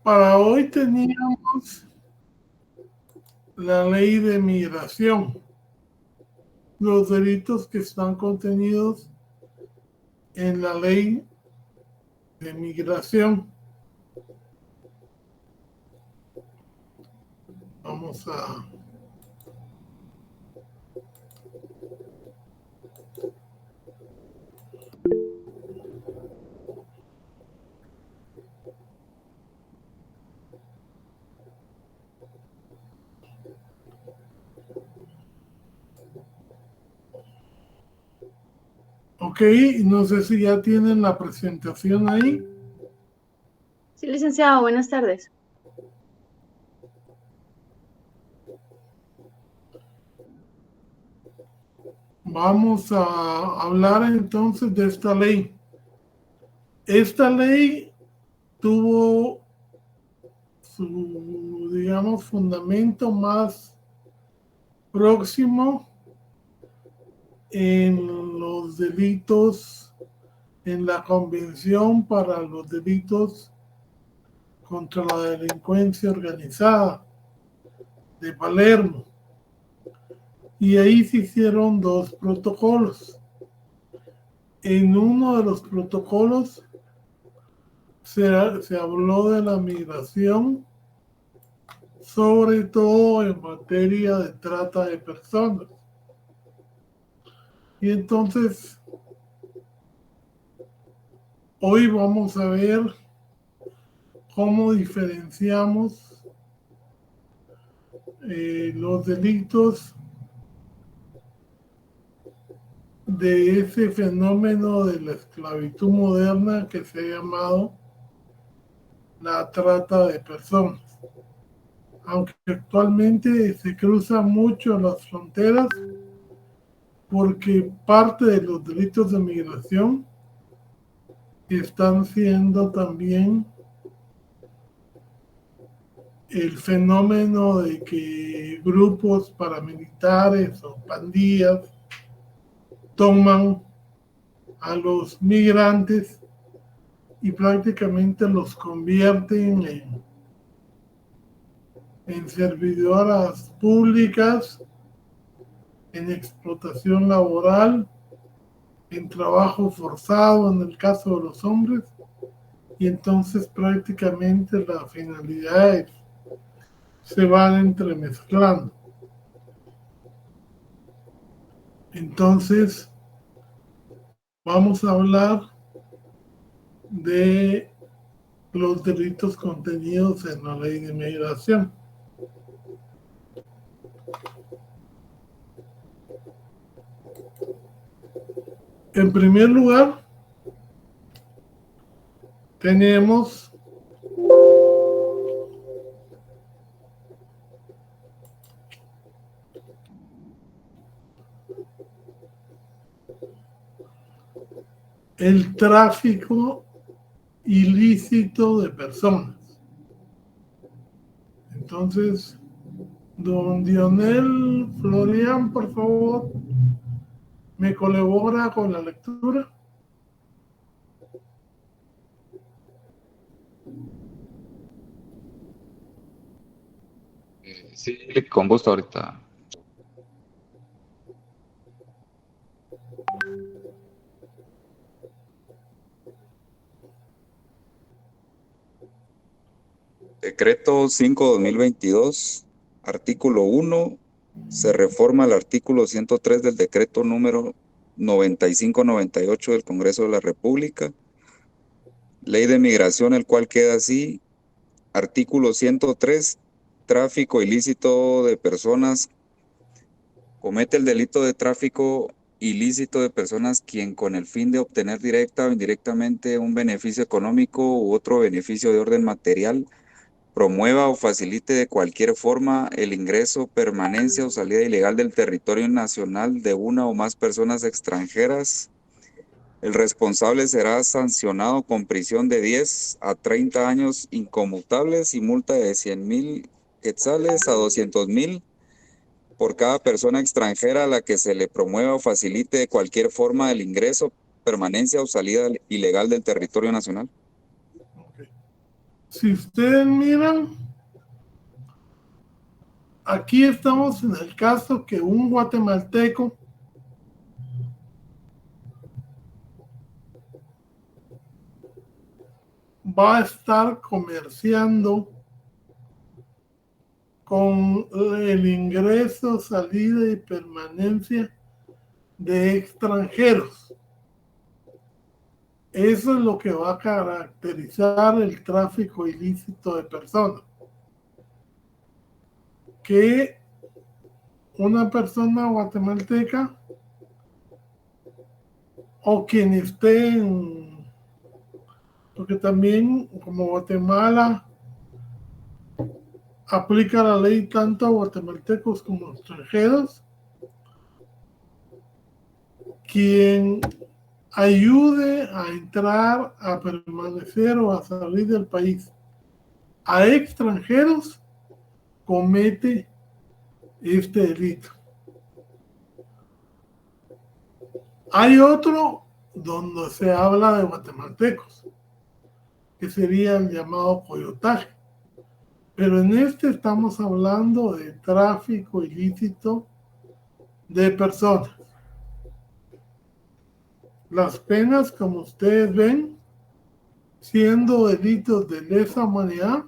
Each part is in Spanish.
Para hoy teníamos la ley de migración, los delitos que están contenidos en la ley de migración. Vamos a... Ok, no sé si ya tienen la presentación ahí. Sí, licenciado, buenas tardes. Vamos a hablar entonces de esta ley. Esta ley tuvo su, digamos, fundamento más próximo en los delitos, en la Convención para los Delitos contra la Delincuencia Organizada de Palermo. Y ahí se hicieron dos protocolos. En uno de los protocolos se habló de la migración, sobre todo en materia de trata de personas. Y entonces, hoy vamos a ver cómo diferenciamos los delitos de ese fenómeno de la esclavitud moderna que se ha llamado la trata de personas. Aunque actualmente se cruzan mucho las fronteras porque parte de los delitos de migración están siendo también el fenómeno de que grupos paramilitares o pandillas toman a los migrantes y prácticamente los convierten en servidoras públicas, en explotación laboral, en trabajo forzado en el caso de los hombres, y entonces prácticamente las finalidades se van entremezclando. Entonces, vamos a hablar de los delitos contenidos en la ley de migración. En primer lugar, tenemos el tráfico ilícito de personas. Entonces, don Dionel Florian, por favor, ¿me colabora con la lectura? Sí, con gusto ahorita. Decreto 5/2022, artículo 1, se reforma el artículo 103 del decreto número 9598 del Congreso de la República, ley de migración, el cual queda así: artículo 103, tráfico ilícito de personas. Comete el delito de tráfico ilícito de personas quien, con el fin de obtener directa o indirectamente un beneficio económico u otro beneficio de orden material, promueva o facilite de cualquier forma el ingreso, permanencia o salida ilegal del territorio nacional de una o más personas extranjeras. El responsable será sancionado con prisión de 10 a 30 años inconmutables y multa de 100,000 quetzales a 200,000 por cada persona extranjera a la que se le promueva o facilite de cualquier forma el ingreso, permanencia o salida ilegal del territorio nacional. Okay. Si ustedes miran, aquí estamos en el caso que un guatemalteco va a estar comerciando con el ingreso, salida y permanencia de extranjeros. Eso es lo que va a caracterizar el tráfico ilícito de personas. Que una persona guatemalteca o quien esté en... Porque también como Guatemala aplica la ley tanto a guatemaltecos como extranjeros, quien ayude a entrar, a permanecer o a salir del país a extranjeros comete este delito. Hay otro donde se habla de guatemaltecos, que sería el llamado coyotaje. Pero en este estamos hablando de tráfico ilícito de personas. Las penas, como ustedes ven, siendo delitos de lesa humanidad,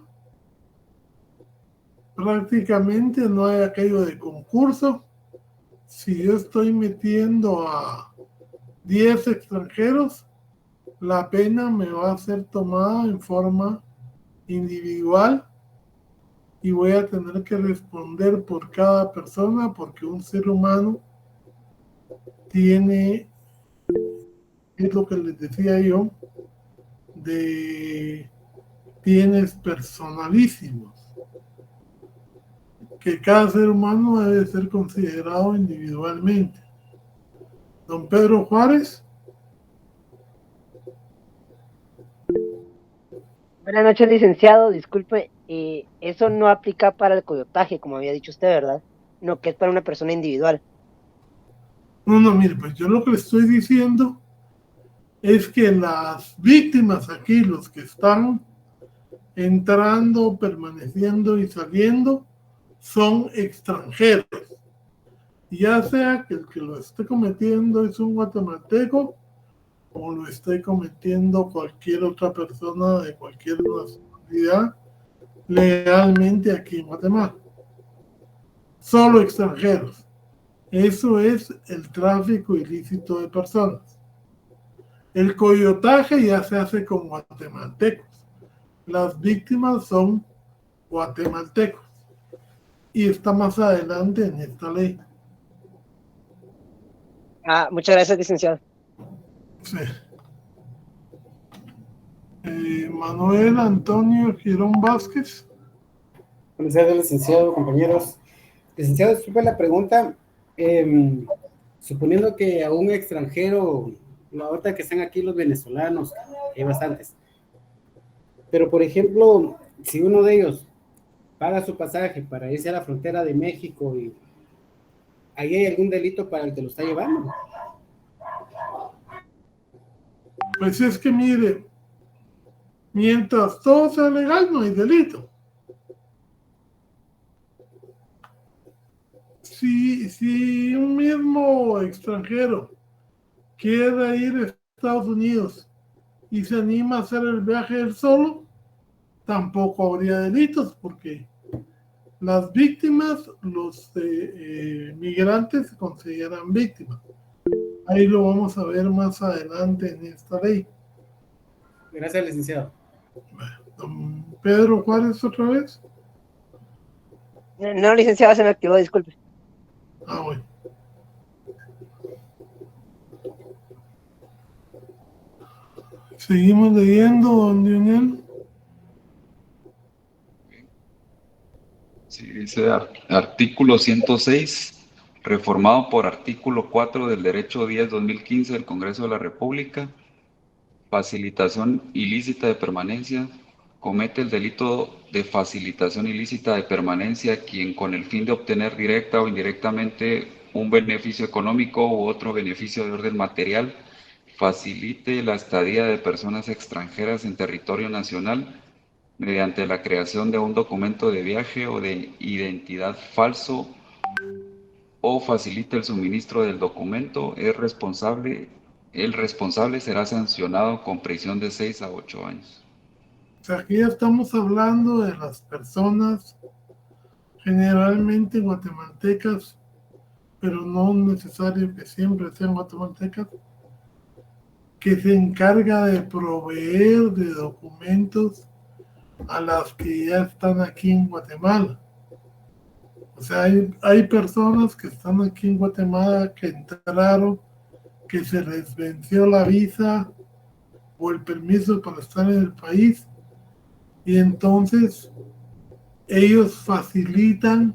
prácticamente no hay aquello de concurso. Si yo estoy metiendo a 10 extranjeros, la pena me va a ser tomada en forma individual y voy a tener que responder por cada persona porque un ser humano tiene, es lo que les decía yo, de bienes personalísimos, que cada ser humano debe ser considerado individualmente. Don Pedro Juárez. Buenas noches, licenciado. Disculpe, eso no aplica para el coyotaje, como había dicho usted, ¿verdad? No, que es para una persona individual. No, mire, pues yo lo que le estoy diciendo es que las víctimas aquí, los que están entrando, permaneciendo y saliendo, son extranjeros. Ya sea que el que lo esté cometiendo es un guatemalteco o lo esté cometiendo cualquier otra persona de cualquier nacionalidad legalmente aquí en Guatemala. Solo extranjeros. Eso es el tráfico ilícito de personas. El coyotaje ya se hace con guatemaltecos. Las víctimas son guatemaltecos. Y está más adelante en esta ley. Muchas gracias, licenciado. Sí. Manuel Antonio Girón Vázquez. Buenas tardes, licenciado, compañeros. Licenciado, disculpe la pregunta. Suponiendo que a un extranjero, ahorita que están aquí los venezolanos, hay bastantes, pero por ejemplo, si uno de ellos paga su pasaje para irse a la frontera de México y ahí hay algún delito para el que lo está llevando. Pues es que mire, mientras todo sea legal no hay delito. Si un mismo extranjero quiere ir a Estados Unidos y se anima a hacer el viaje él solo, tampoco habría delitos porque las víctimas, los migrantes se consideran víctimas. Ahí lo vamos a ver más adelante en esta ley. Gracias, licenciado. Don Pedro Juárez otra vez. No, licenciado, se me activó, disculpe. Bueno. Seguimos leyendo, don Lionel. Sí, dice artículo 106, reformado por artículo 4 del Derecho 10-2015 del Congreso de la República, facilitación ilícita de permanencia. Comete el delito de facilitación ilícita de permanencia quien con el fin de obtener directa o indirectamente un beneficio económico u otro beneficio de orden material facilite la estadía de personas extranjeras en territorio nacional mediante la creación de un documento de viaje o de identidad falso o facilita el suministro del documento, el responsable será sancionado con prisión de 6 a 8 años. O sea, aquí ya estamos hablando de las personas generalmente guatemaltecas, pero no necesario que siempre sean guatemaltecas, que se encarga de proveer de documentos a las que ya están aquí en Guatemala. O sea, hay personas que están aquí en Guatemala que entraron, que se les venció la visa o el permiso para estar en el país, y entonces ellos facilitan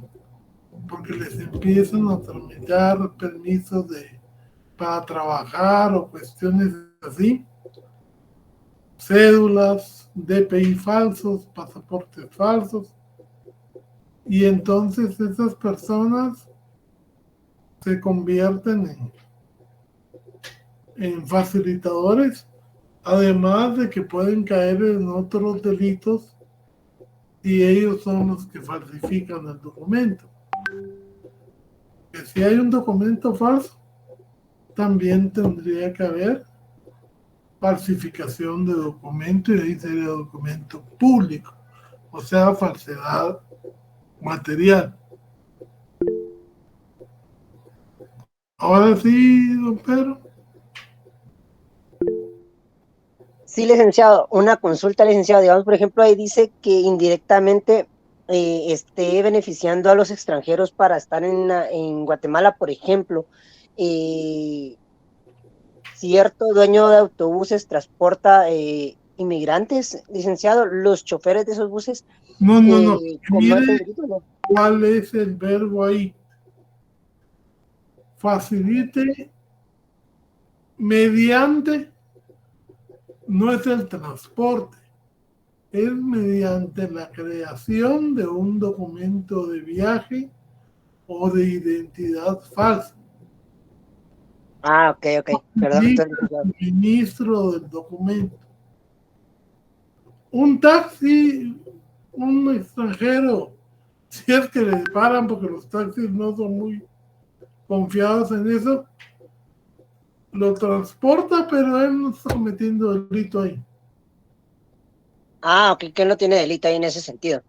porque les empiezan a tramitar permisos para trabajar o cuestiones así, cédulas, DPI falsos, pasaportes falsos, y entonces esas personas se convierten en facilitadores, además de que pueden caer en otros delitos y ellos son los que falsifican el documento. Que si hay un documento falso, también tendría que haber falsificación de documento, y ahí sería documento público, o sea, falsedad material. Ahora sí, don Pedro. Sí, licenciado, una consulta, licenciado. Digamos, por ejemplo, ahí dice que indirectamente esté beneficiando a los extranjeros para estar en Guatemala, por ejemplo. Cierto dueño de autobuses transporta inmigrantes, licenciado, los choferes de esos buses No. cometen Mire delitos, ¿no? cuál es el verbo ahí. Facilite mediante, no es el transporte, es mediante la creación de un documento de viaje o de identidad falsa. Ah, ok, perdón, entonces, licenciado. El ministro del documento. Un taxi, un extranjero, si es que le paran, porque los taxis no son muy confiados en eso, lo transporta, pero él no está cometiendo delito ahí. Ah, ok, que él no tiene delito ahí en ese sentido.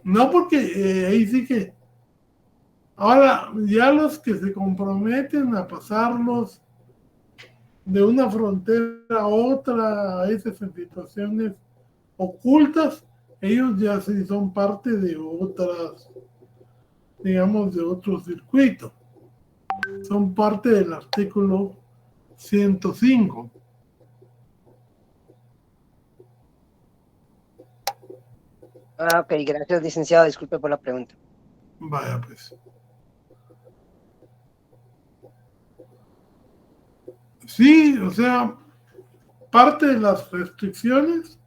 No, porque ahí sí que... Ahora, ya los que se comprometen a pasarlos de una frontera a otra, a esas situaciones ocultas, ellos ya sí son parte de otras, digamos, de otro circuito. Son parte del artículo 105. Ah, ok, gracias, licenciado. Disculpe por la pregunta. Vaya, pues. Sí, o sea, parte de las restricciones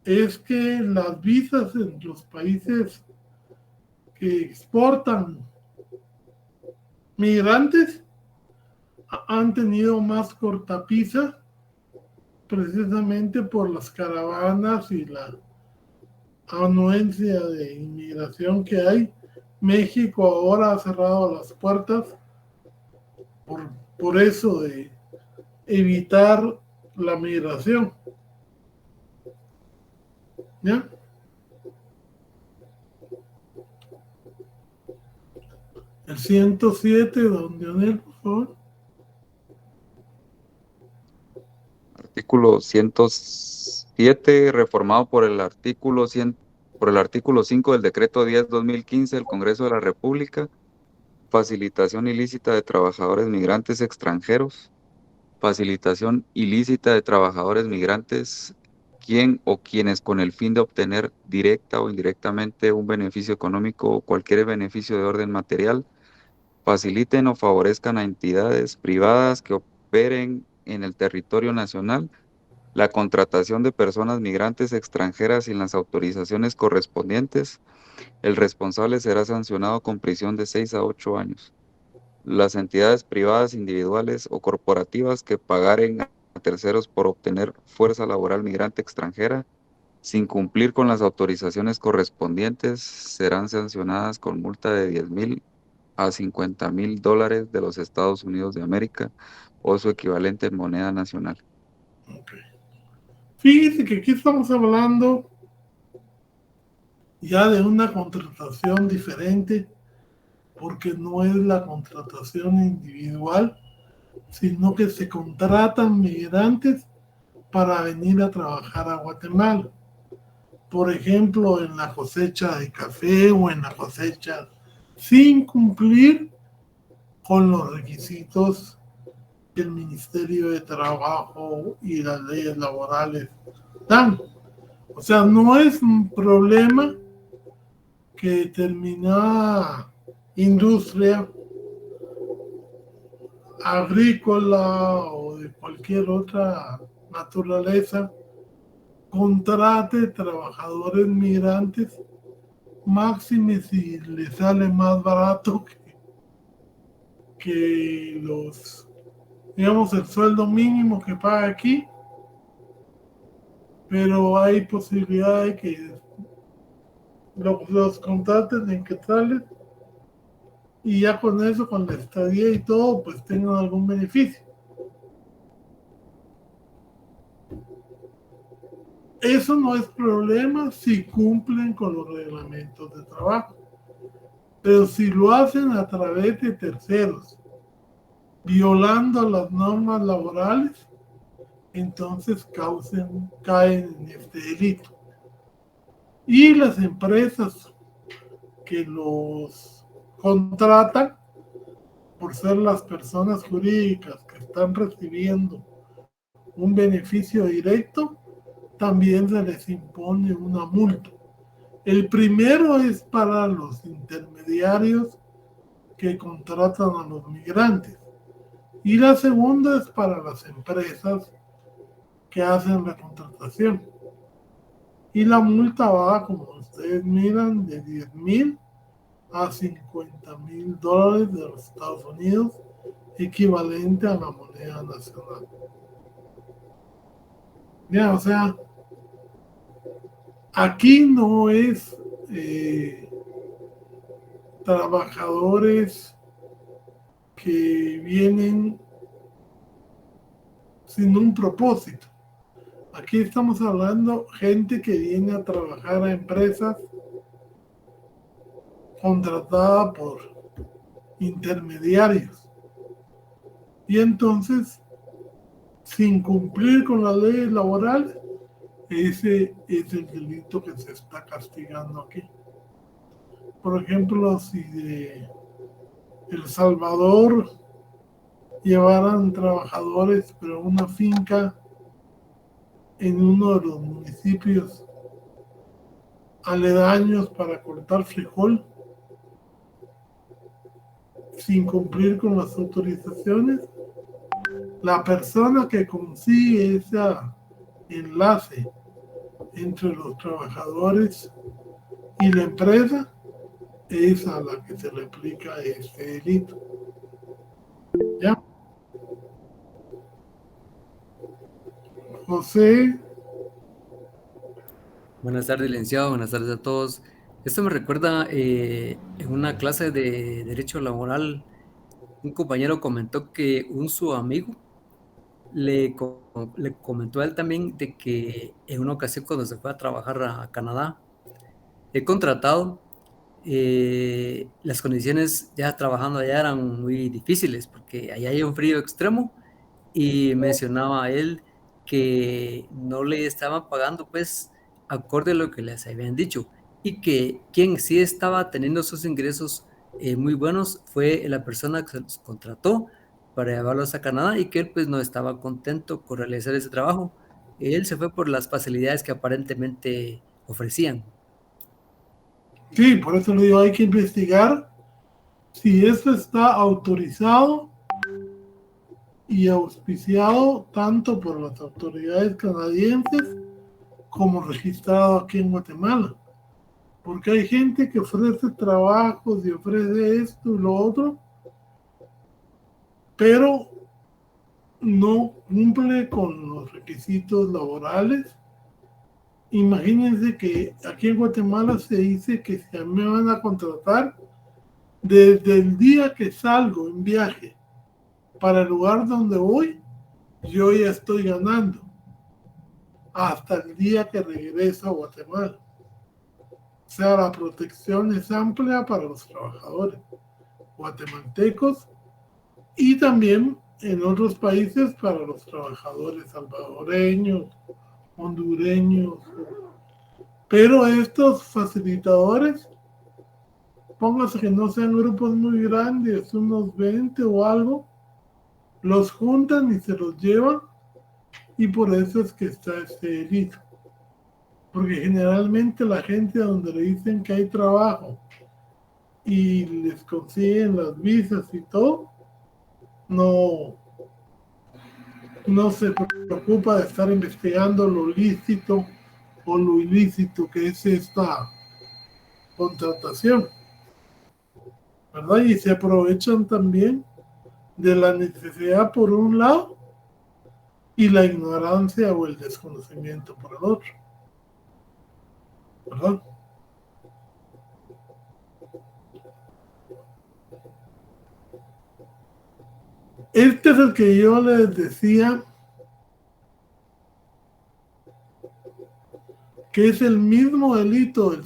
es que las visas en los países que exportan migrantes han tenido más cortapisa precisamente por las caravanas y la anuencia de inmigración que hay. México ahora ha cerrado las puertas por eso de evitar la migración. ¿Ya? El 107, don Leonel, por favor. Artículo 107, reformado por el artículo 5 del Decreto 10/2015 del Congreso de la República, facilitación ilícita de trabajadores migrantes extranjeros, facilitación ilícita de trabajadores migrantes, quien o quienes con el fin de obtener directa o indirectamente un beneficio económico o cualquier beneficio de orden material, faciliten o favorezcan a entidades privadas que operen en el territorio nacional la contratación de personas migrantes extranjeras sin las autorizaciones correspondientes, el responsable será sancionado con prisión de 6 a 8 años. Las entidades privadas, individuales o corporativas que pagaren a terceros por obtener fuerza laboral migrante extranjera sin cumplir con las autorizaciones correspondientes, serán sancionadas con multa de 10,000 a 50,000 dólares de los Estados Unidos de América o su equivalente en moneda nacional. Ok. Fíjese que aquí estamos hablando ya de una contratación diferente, porque no es la contratación individual, sino que se contratan migrantes para venir a trabajar a Guatemala. Por ejemplo, en la cosecha de café o en la cosecha sin cumplir con los requisitos que el Ministerio de Trabajo y las leyes laborales dan. O sea, no es un problema que determinada industria agrícola o de cualquier otra naturaleza contrate trabajadores migrantes, máxime si le sale más barato que los, digamos, el sueldo mínimo que paga aquí, pero hay posibilidad de que los contraten en quetzales y ya con eso, con la estadía y todo, pues tengan algún beneficio. Eso no es problema si cumplen con los reglamentos de trabajo. Pero si lo hacen a través de terceros, violando las normas laborales, entonces caen en este delito. Y las empresas que los contratan, por ser las personas jurídicas que están recibiendo un beneficio directo, también se les impone una multa. El primero es para los intermediarios que contratan a los migrantes y la segunda es para las empresas que hacen la contratación. Y la multa va, como ustedes miran, de 10,000 a 50,000 dólares de los Estados Unidos, equivalente a la moneda nacional. Ya, o sea, aquí no es trabajadores que vienen sin un propósito. Aquí estamos hablando gente que viene a trabajar a empresas contratada por intermediarios. Y entonces, sin cumplir con las leyes laborales, ese es el delito que se está castigando aquí. Por ejemplo, si de El Salvador llevaran trabajadores, pero una finca en uno de los municipios aledaños para cortar frijol, sin cumplir con las autorizaciones, la persona que consigue ese enlace entre los trabajadores y la empresa es a la que se le aplica este delito. ¿Ya? José. Buenas tardes, licenciado. Buenas tardes a todos. Esto me recuerda en una clase de Derecho Laboral, un compañero comentó que su amigo le comentó a él también de que en una ocasión cuando se fue a trabajar a Canadá, he contratado, las condiciones ya trabajando allá eran muy difíciles porque allá hay un frío extremo y mencionaba a él que no le estaban pagando pues acorde a lo que les habían dicho y que quien sí estaba teniendo sus ingresos muy buenos fue la persona que se los contrató para llevarlos a Canadá y que él pues no estaba contento con realizar ese trabajo. Él se fue por las facilidades que aparentemente ofrecían. Sí, por eso le digo, hay que investigar si esto está autorizado y auspiciado tanto por las autoridades canadienses como registrado aquí en Guatemala. Porque hay gente que ofrece trabajos y ofrece esto y lo otro, pero no cumple con los requisitos laborales imagínense que aquí en Guatemala se dice que si a mí me van a contratar, desde el día que salgo en viaje para el lugar donde voy, yo ya estoy ganando hasta el día que regreso a Guatemala. O sea, la protección es amplia para los trabajadores guatemaltecos y también en otros países para los trabajadores salvadoreños, hondureños. Pero estos facilitadores, póngase que no sean grupos muy grandes, unos 20 o algo, los juntan y se los llevan, y por eso es que está este delito. Porque generalmente la gente donde le dicen que hay trabajo y les consiguen las visas y todo, no se preocupa de estar investigando lo lícito o lo ilícito que es esta contratación, ¿verdad? Y se aprovechan también de la necesidad por un lado y la ignorancia o el desconocimiento por el otro, ¿verdad? Este es el que yo les decía que es el mismo delito el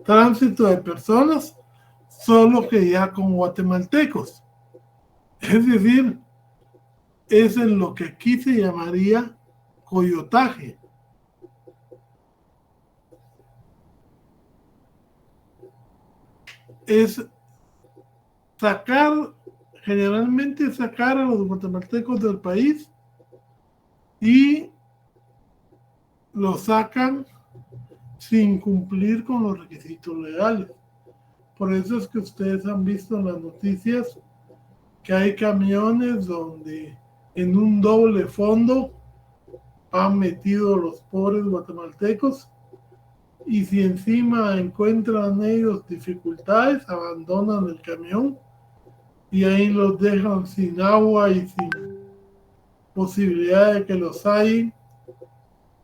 tránsito de personas, solo que ya con guatemaltecos. Es decir, es en lo que aquí se llamaría coyotaje. Es generalmente sacar a los guatemaltecos del país y los sacan sin cumplir con los requisitos legales. Por eso es que ustedes han visto en las noticias que hay camiones donde en un doble fondo han metido los pobres guatemaltecos, y si encima encuentran ellos dificultades, abandonan el camión y ahí los dejan sin agua y sin posibilidad de que los hallen,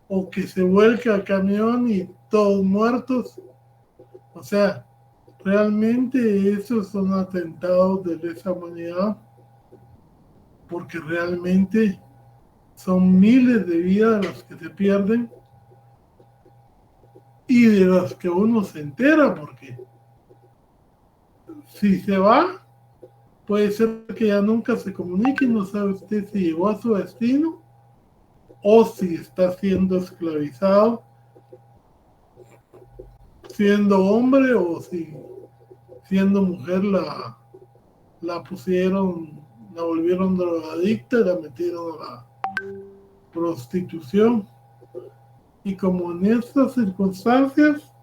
o que se vuelca el camión y todos muertos. O sea, realmente esos son atentados de lesa humanidad, porque realmente son miles de vidas las que se pierden y de las que uno se entera, porque si se va, puede ser que ya nunca se comunique y no sabe usted si llegó a su destino o si está siendo esclavizado, siendo hombre, o si siendo mujer la pusieron, la volvieron drogadicta y la metieron a la prostitución. Y como en estas circunstancias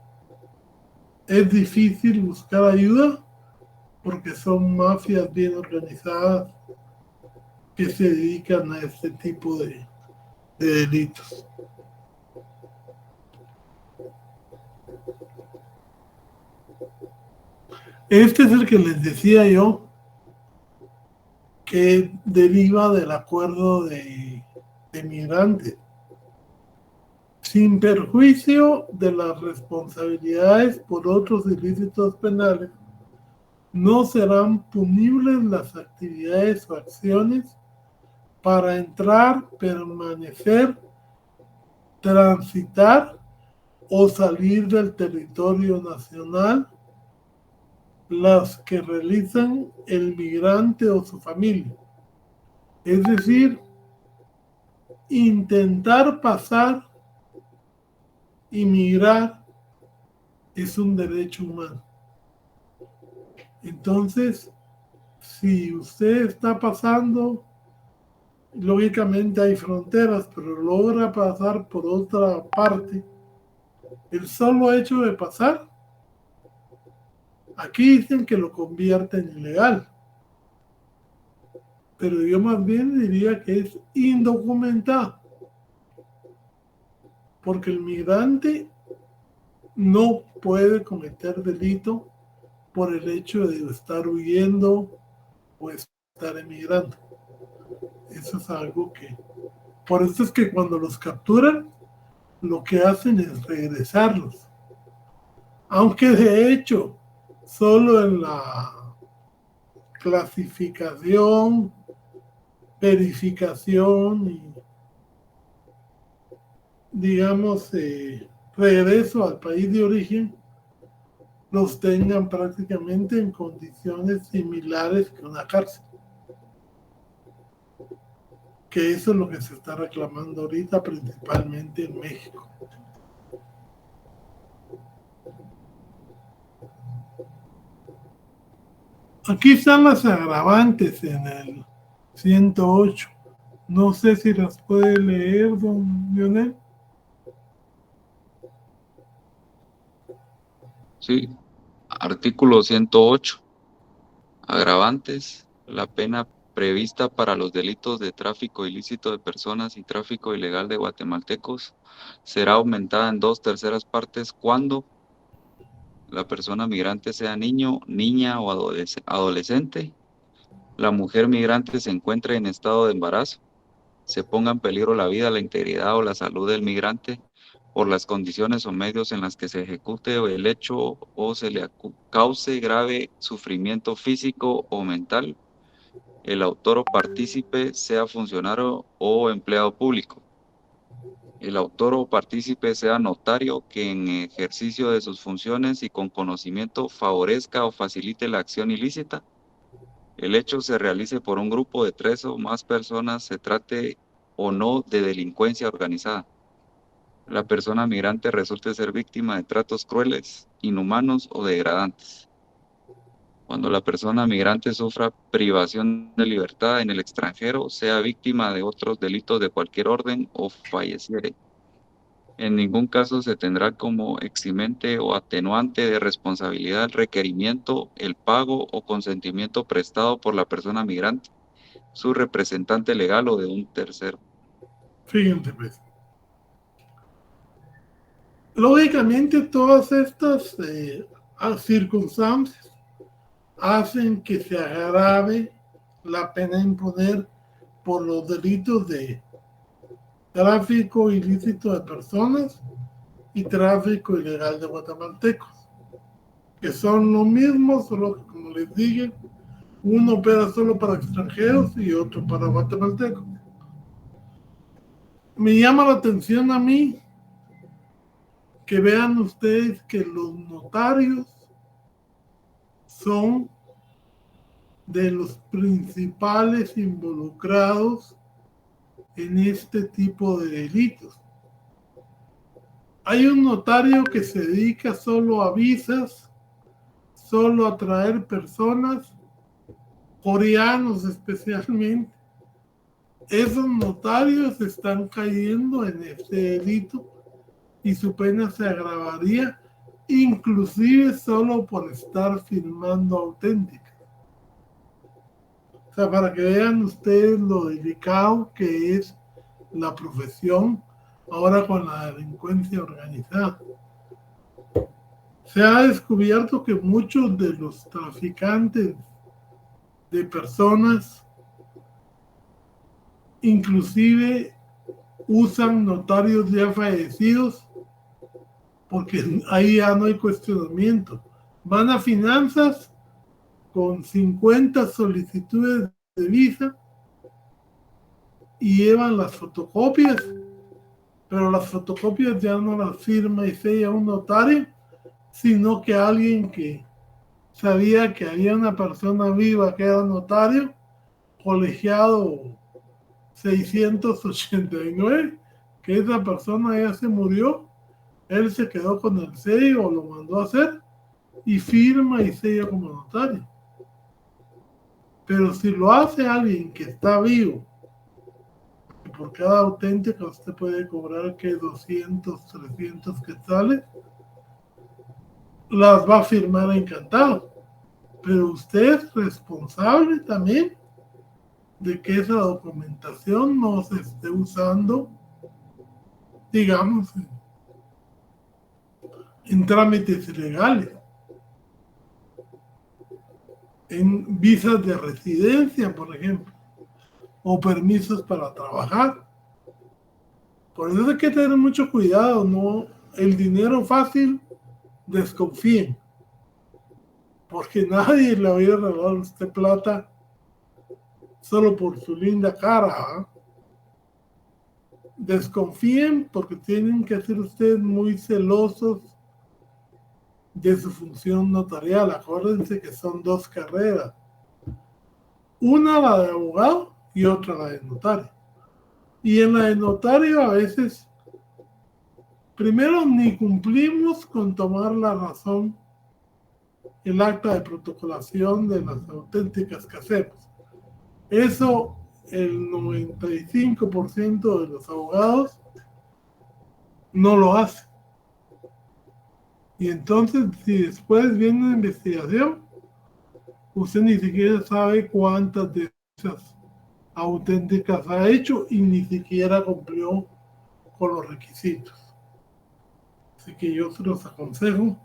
es difícil buscar ayuda, porque son mafias bien organizadas que se dedican a este tipo de delitos. Este es el que les decía yo que deriva del acuerdo de migrantes, sin perjuicio de las responsabilidades por otros ilícitos penales. No serán punibles las actividades o acciones para entrar, permanecer, transitar o salir del territorio nacional, las que realizan el migrante o su familia. Es decir, intentar pasar y migrar es un derecho humano. Entonces, si usted está pasando, lógicamente hay fronteras, pero logra pasar por otra parte, el solo hecho de pasar, aquí dicen que lo convierte en ilegal, pero yo más bien diría que es indocumentado, porque el migrante no puede cometer delito por el hecho de estar huyendo o estar emigrando. Eso es algo que, por eso es que cuando los capturan, lo que hacen es regresarlos. Aunque de hecho, solo en la clasificación, verificación y, digamos, regreso al país de origen, los tengan prácticamente en condiciones similares que una cárcel. Que eso es lo que se está reclamando ahorita, principalmente en México. Aquí están las agravantes en el 108. No sé si las puede leer, don Lionel. Sí, artículo 108. Agravantes. La pena prevista para los delitos de tráfico ilícito de personas y tráfico ilegal de guatemaltecos será aumentada en 2/3 partes cuando la persona migrante sea niño, niña o adolescente, la mujer migrante se encuentre en estado de embarazo, se ponga en peligro la vida, la integridad o la salud del migrante por las condiciones o medios en las que se ejecute el hecho o se le cause grave sufrimiento físico o mental, el autor o partícipe sea funcionario o empleado público. El autor o partícipe sea notario que en ejercicio de sus funciones y con conocimiento favorezca o facilite la acción ilícita. El hecho se realice por un grupo de 3 o más personas, se trate o no de delincuencia organizada. La persona migrante resulte ser víctima de tratos crueles, inhumanos o degradantes. Cuando la persona migrante sufra privación de libertad en el extranjero, sea víctima de otros delitos de cualquier orden o falleciere. En ningún caso se tendrá como eximente o atenuante de responsabilidad el requerimiento, el pago o consentimiento prestado por la persona migrante, su representante legal o de un tercero. Fíjense, pues. Lógicamente, todas estas circunstancias hacen que se agrave la pena a imponer por los delitos de tráfico ilícito de personas y tráfico ilegal de guatemaltecos, que son lo mismo, solo que, como les dije, uno opera solo para extranjeros y otro para guatemaltecos. Me llama la atención a mí que vean ustedes que los notarios son de los principales involucrados en este tipo de delitos. Hay un notario que se dedica solo a visas, solo a traer personas, coreanos especialmente. Esos notarios están cayendo en este delito y su pena se agravaría, inclusive solo por estar firmando auténticas. O sea, para que vean ustedes lo delicado que es la profesión ahora con la delincuencia organizada. Se ha descubierto que muchos de los traficantes de personas inclusive usan notarios ya fallecidos porque ahí ya no hay cuestionamiento. Van a finanzas con 50 solicitudes de visa y llevan las fotocopias, pero las fotocopias ya no las firma y sella un notario, sino que alguien que sabía que había una persona viva que era notario, colegiado 689, que esa persona ya se murió, él se quedó con el sello o lo mandó a hacer y firma y sella como notario. Pero si lo hace alguien que está vivo, por cada auténtica usted puede cobrar que 200, 300 quetzales, las va a firmar encantado. Pero usted es responsable también de que esa documentación no se esté usando, digamos, en trámites ilegales, en visas de residencia, por ejemplo, o permisos para trabajar. Por eso hay que tener mucho cuidado, no el dinero fácil, desconfíen, porque nadie le va a ir a regalar a usted plata solo por su linda cara. ¿Ah? Desconfíen porque tienen que ser ustedes muy celosos de su función notarial. Acuérdense que son dos carreras, una la de abogado y otra la de notario. Y en la de notario a veces, primero, ni cumplimos con tomar la razón, el acta de protocolación de las auténticas que hacemos. Eso el 95% de los abogados no lo hace. Y entonces, si después viene una investigación, usted ni siquiera sabe cuántas de esas auténticas ha hecho y ni siquiera cumplió con los requisitos. Así que yo se los aconsejo.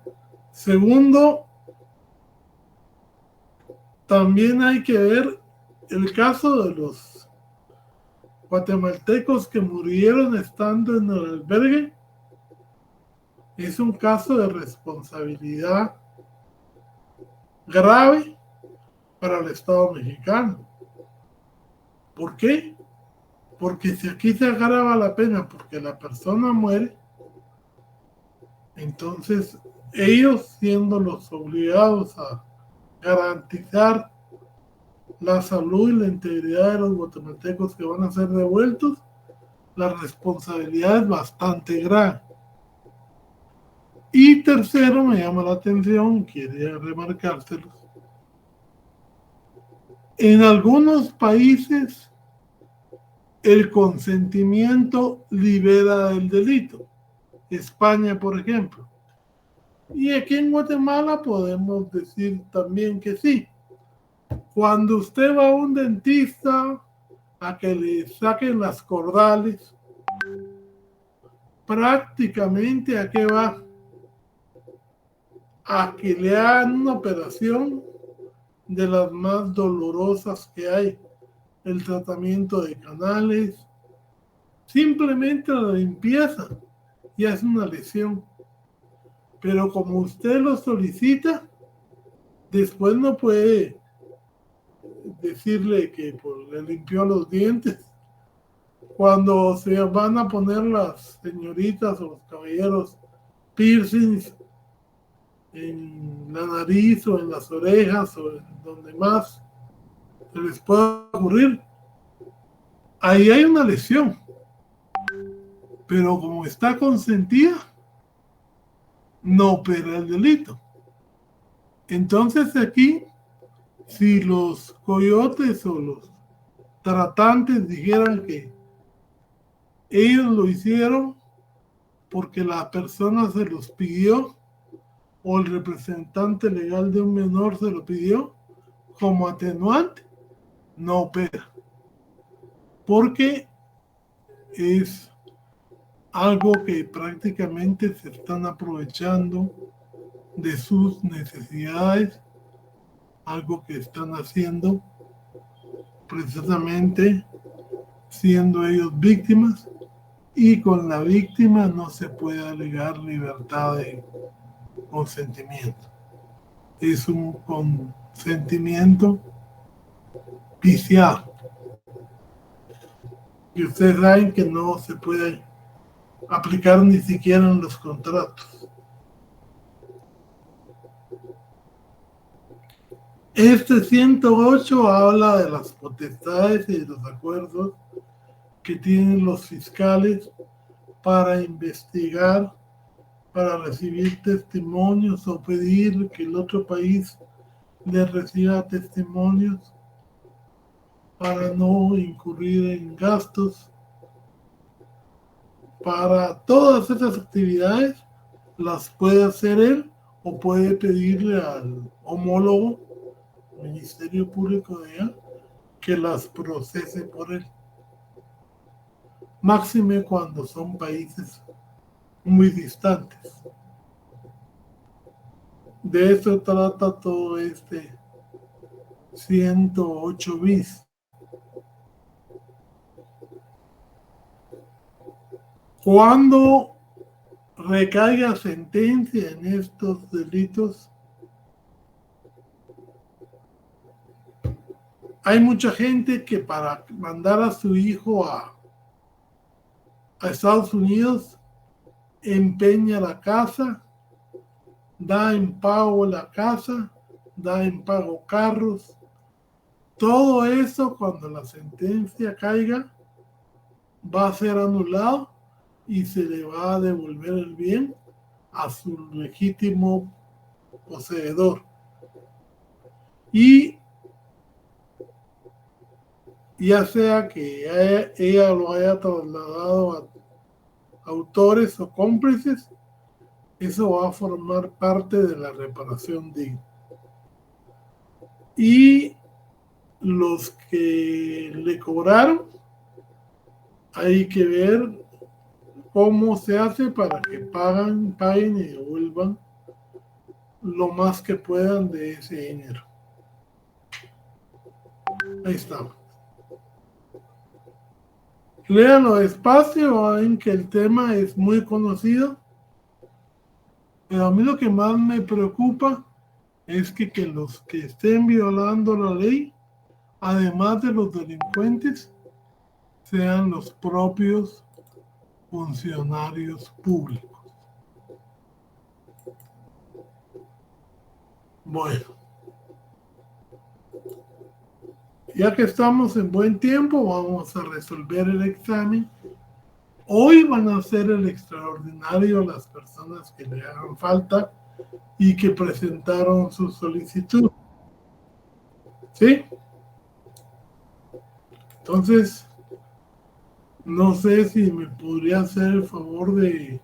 Segundo, también hay que ver el caso de los guatemaltecos que murieron estando en el albergue. Es un caso de responsabilidad grave para el Estado mexicano. ¿Por qué? Porque si aquí se agrava la pena porque la persona muere, entonces ellos, siendo los obligados a garantizar la salud y la integridad de los guatemaltecos que van a ser devueltos, la responsabilidad es bastante grave. Y tercero, me llama la atención, quería remarcárselos. En algunos países, el consentimiento libera del delito. España, por ejemplo. Y aquí en Guatemala podemos decir también que sí. Cuando usted va a un dentista a que le saquen las cordales, prácticamente ¿a qué va? A que le hagan una operación de las más dolorosas que hay. El tratamiento de canales, simplemente la limpieza, ya es una lesión. Pero como usted lo solicita, después no puede decirle que pues, le limpió los dientes. Cuando se van a poner las señoritas o los caballeros piercings en la nariz o en las orejas o en donde más se les pueda ocurrir, ahí hay una lesión. Pero como está consentida, no opera el delito. Entonces aquí, si los coyotes o los tratantes dijeran que ellos lo hicieron porque la persona se los pidió o el representante legal de un menor se lo pidió como atenuante, no opera. Porque es algo que prácticamente se están aprovechando de sus necesidades, algo que están haciendo precisamente siendo ellos víctimas, y con la víctima no se puede alegar libertad de consentimiento. Es un consentimiento viciado. Y ustedes saben que no se puede aplicar ni siquiera en los contratos. Este 108 habla de las potestades y de los acuerdos que tienen los fiscales para investigar, para recibir testimonios o pedir que el otro país le reciba testimonios para no incurrir en gastos. Para todas esas actividades las puede hacer él o puede pedirle al homólogo, Ministerio Público de allá, que las procese por él. Máxime cuando son países muy distantes. De eso trata todo este 108 bis. Cuando recaiga sentencia en estos delitos, hay mucha gente que para mandar a su hijo a Estados Unidos empeña la casa, da en pago la casa, da en pago carros. Todo eso, cuando la sentencia caiga, va a ser anulado y se le va a devolver el bien a su legítimo poseedor. Y ya sea que ella lo haya trasladado a autores o cómplices, eso va a formar parte de la reparación digna. Y los que le cobraron, hay que ver cómo se hace para que paguen y devuelvan lo más que puedan de ese dinero. Ahí está. Léanlo despacio, ven que el tema es muy conocido, pero a mí lo que más me preocupa es que los que estén violando la ley, además de los delincuentes, sean los propios funcionarios públicos. Bueno, ya que estamos en buen tiempo, vamos a resolver el examen. Hoy van a hacer el extraordinario las personas que le hagan falta y que presentaron su solicitud. ¿Sí? Entonces, no sé si me podría hacer el favor de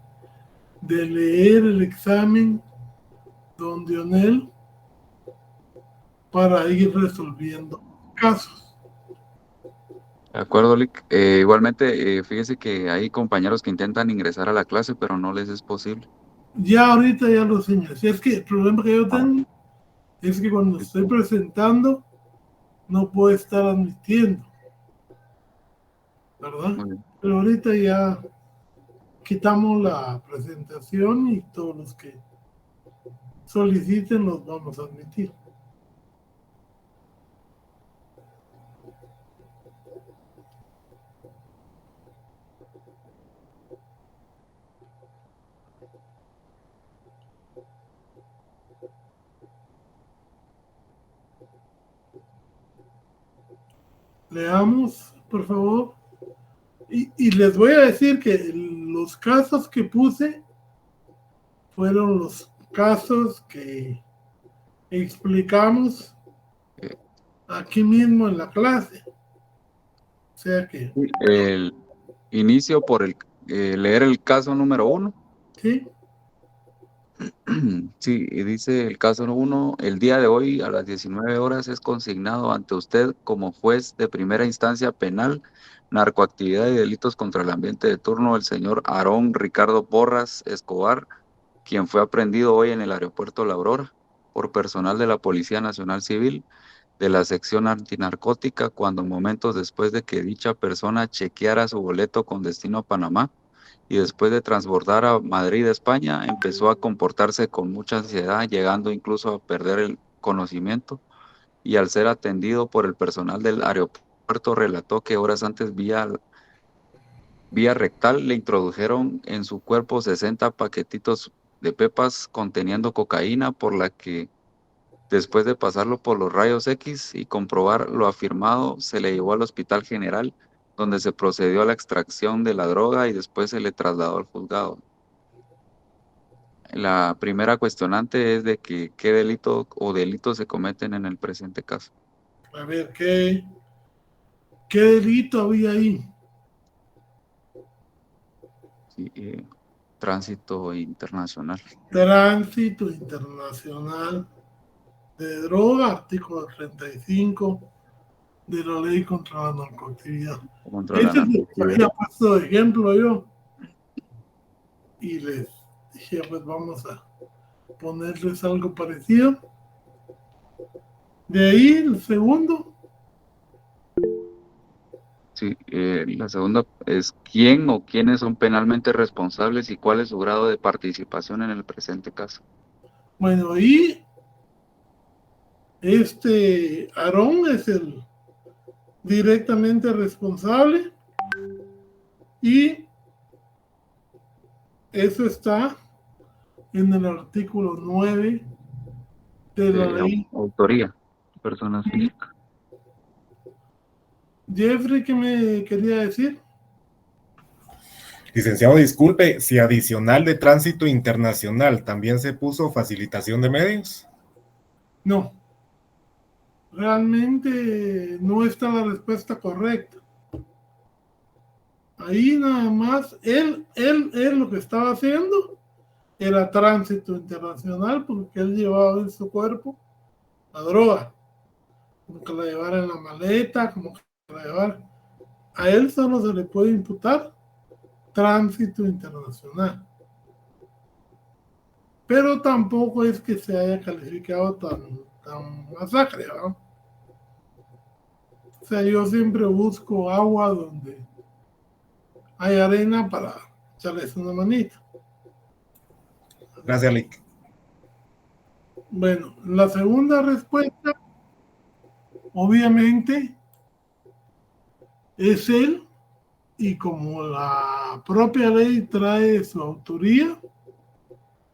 leer el examen, don Dionel, para ir resolviendo casos. De acuerdo, Lick. Igualmente, fíjese que hay compañeros que intentan ingresar a la clase, pero no les es posible. Ya ahorita ya lo señalé. Si es que el problema que yo tengo es que cuando estoy presentando no puedo estar admitiendo, ¿verdad? Pero ahorita ya quitamos la presentación y todos los que soliciten los vamos a admitir. Leamos, por favor. Y les voy a decir que los casos que puse fueron los casos que explicamos aquí mismo en la clase. O sea que... El inicio por leer el caso número 1. ¿Sí? Sí, y dice el caso 1, el día de hoy a las 19 horas es consignado ante usted como juez de primera instancia penal, narcoactividad y delitos contra el ambiente de turno el señor Aarón Ricardo Porras Escobar, quien fue aprehendido hoy en el aeropuerto La Aurora por personal de la Policía Nacional Civil de la sección antinarcótica cuando momentos después de que dicha persona chequeara su boleto con destino a Panamá, y después de transbordar a Madrid, España, empezó a comportarse con mucha ansiedad, llegando incluso a perder el conocimiento, y al ser atendido por el personal del aeropuerto relató que horas antes vía rectal le introdujeron en su cuerpo 60 paquetitos de pepas conteniendo cocaína, por la que después de pasarlo por los rayos X y comprobar lo afirmado, se le llevó al Hospital General, donde se procedió a la extracción de la droga y después se le trasladó al juzgado. La primera cuestionante es de que qué delito o delitos se cometen en el presente caso. A ver, ¿qué delito había ahí? Sí, tránsito internacional. Tránsito internacional de droga, artículo 35 de la ley contra la narcoactividad. Contra la Ese es el que narcoactividad. había puesto de ejemplo yo. Y les dije, pues vamos a ponerles algo parecido. De ahí el segundo. Sí, la segunda es quién o quiénes son penalmente responsables y cuál es su grado de participación en el presente caso. Bueno, y Aarón es el directamente responsable y eso está en el artículo 9 de la ley. Autoría, personas físicas. Jeffrey, ¿qué me quería decir? Licenciado, disculpe, si adicional de tránsito internacional también se puso facilitación de medios. No, realmente no está la respuesta correcta. Ahí nada más, él lo que estaba haciendo era tránsito internacional porque él llevaba en su cuerpo la droga, como que la llevara en la maleta, como que la llevara. A él solo se le puede imputar tránsito internacional. Pero tampoco es que se haya calificado tan masacre, ¿no? O sea, yo siempre busco agua donde hay arena para echarles una manita. Gracias, Lick. Bueno, la segunda respuesta, obviamente, es él, y como la propia ley trae su autoría,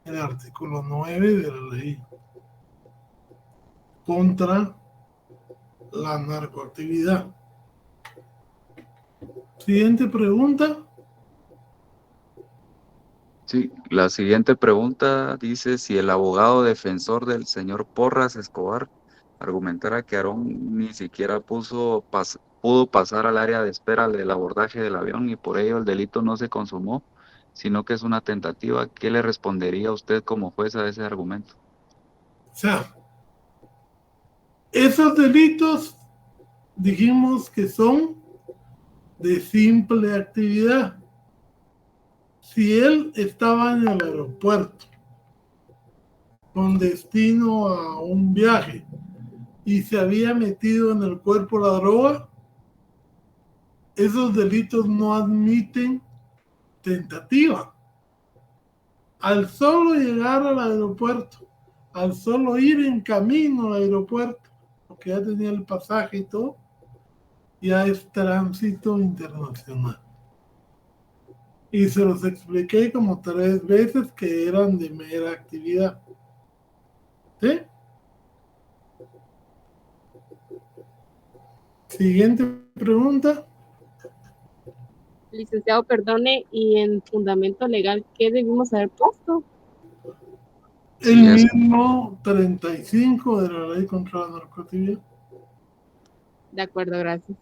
el artículo 9 de la ley contra la narcoactividad. Siguiente pregunta. Sí, la siguiente pregunta dice si el abogado defensor del señor Porras Escobar argumentara que Aarón ni siquiera pudo pasar al área de espera del abordaje del avión y por ello el delito no se consumó, sino que es una tentativa, ¿qué le respondería usted como juez a ese argumento? O sea, esos delitos dijimos que son de simple actividad. Si él estaba en el aeropuerto con destino a un viaje y se había metido en el cuerpo la droga, esos delitos no admiten tentativa. Al solo llegar al aeropuerto, al solo ir en camino al aeropuerto, porque ya tenía el pasaje y todo, ya es tránsito internacional. Y se los expliqué como 3 veces que eran de mera actividad. ¿Sí? Siguiente pregunta. Licenciado, perdone, y en fundamento legal, ¿qué debimos haber puesto? El Sí, mismo 35 de la ley contra la narcoactividad. De acuerdo, gracias.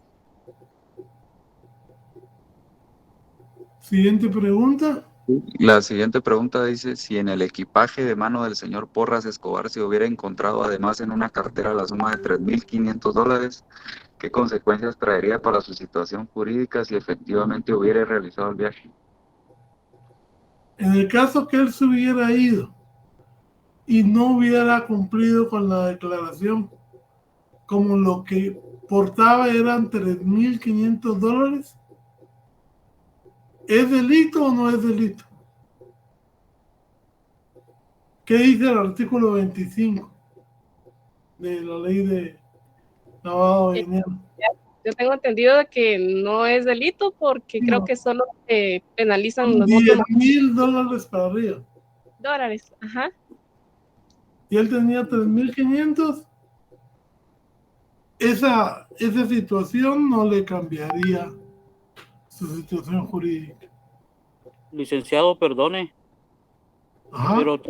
Siguiente pregunta. La siguiente pregunta dice si en el equipaje de mano del señor Porras Escobar se hubiera encontrado además en una cartera la suma de $3,500, ¿qué consecuencias traería para su situación jurídica si efectivamente hubiera realizado el viaje? En el caso que él se hubiera ido y no hubiera cumplido con la declaración, como lo que portaba eran $3,500, ¿es delito o no es delito? ¿Qué dice el artículo 25 de la ley de lavado de dinero? Yo tengo entendido de que no es delito porque Sí, creo no, que solo penalizan son los montos $10,000 para arriba. dólares. Ajá. Y él tenía 3,500. Esa situación no le cambiaría su situación jurídica. Licenciado, perdone, Ajá. pero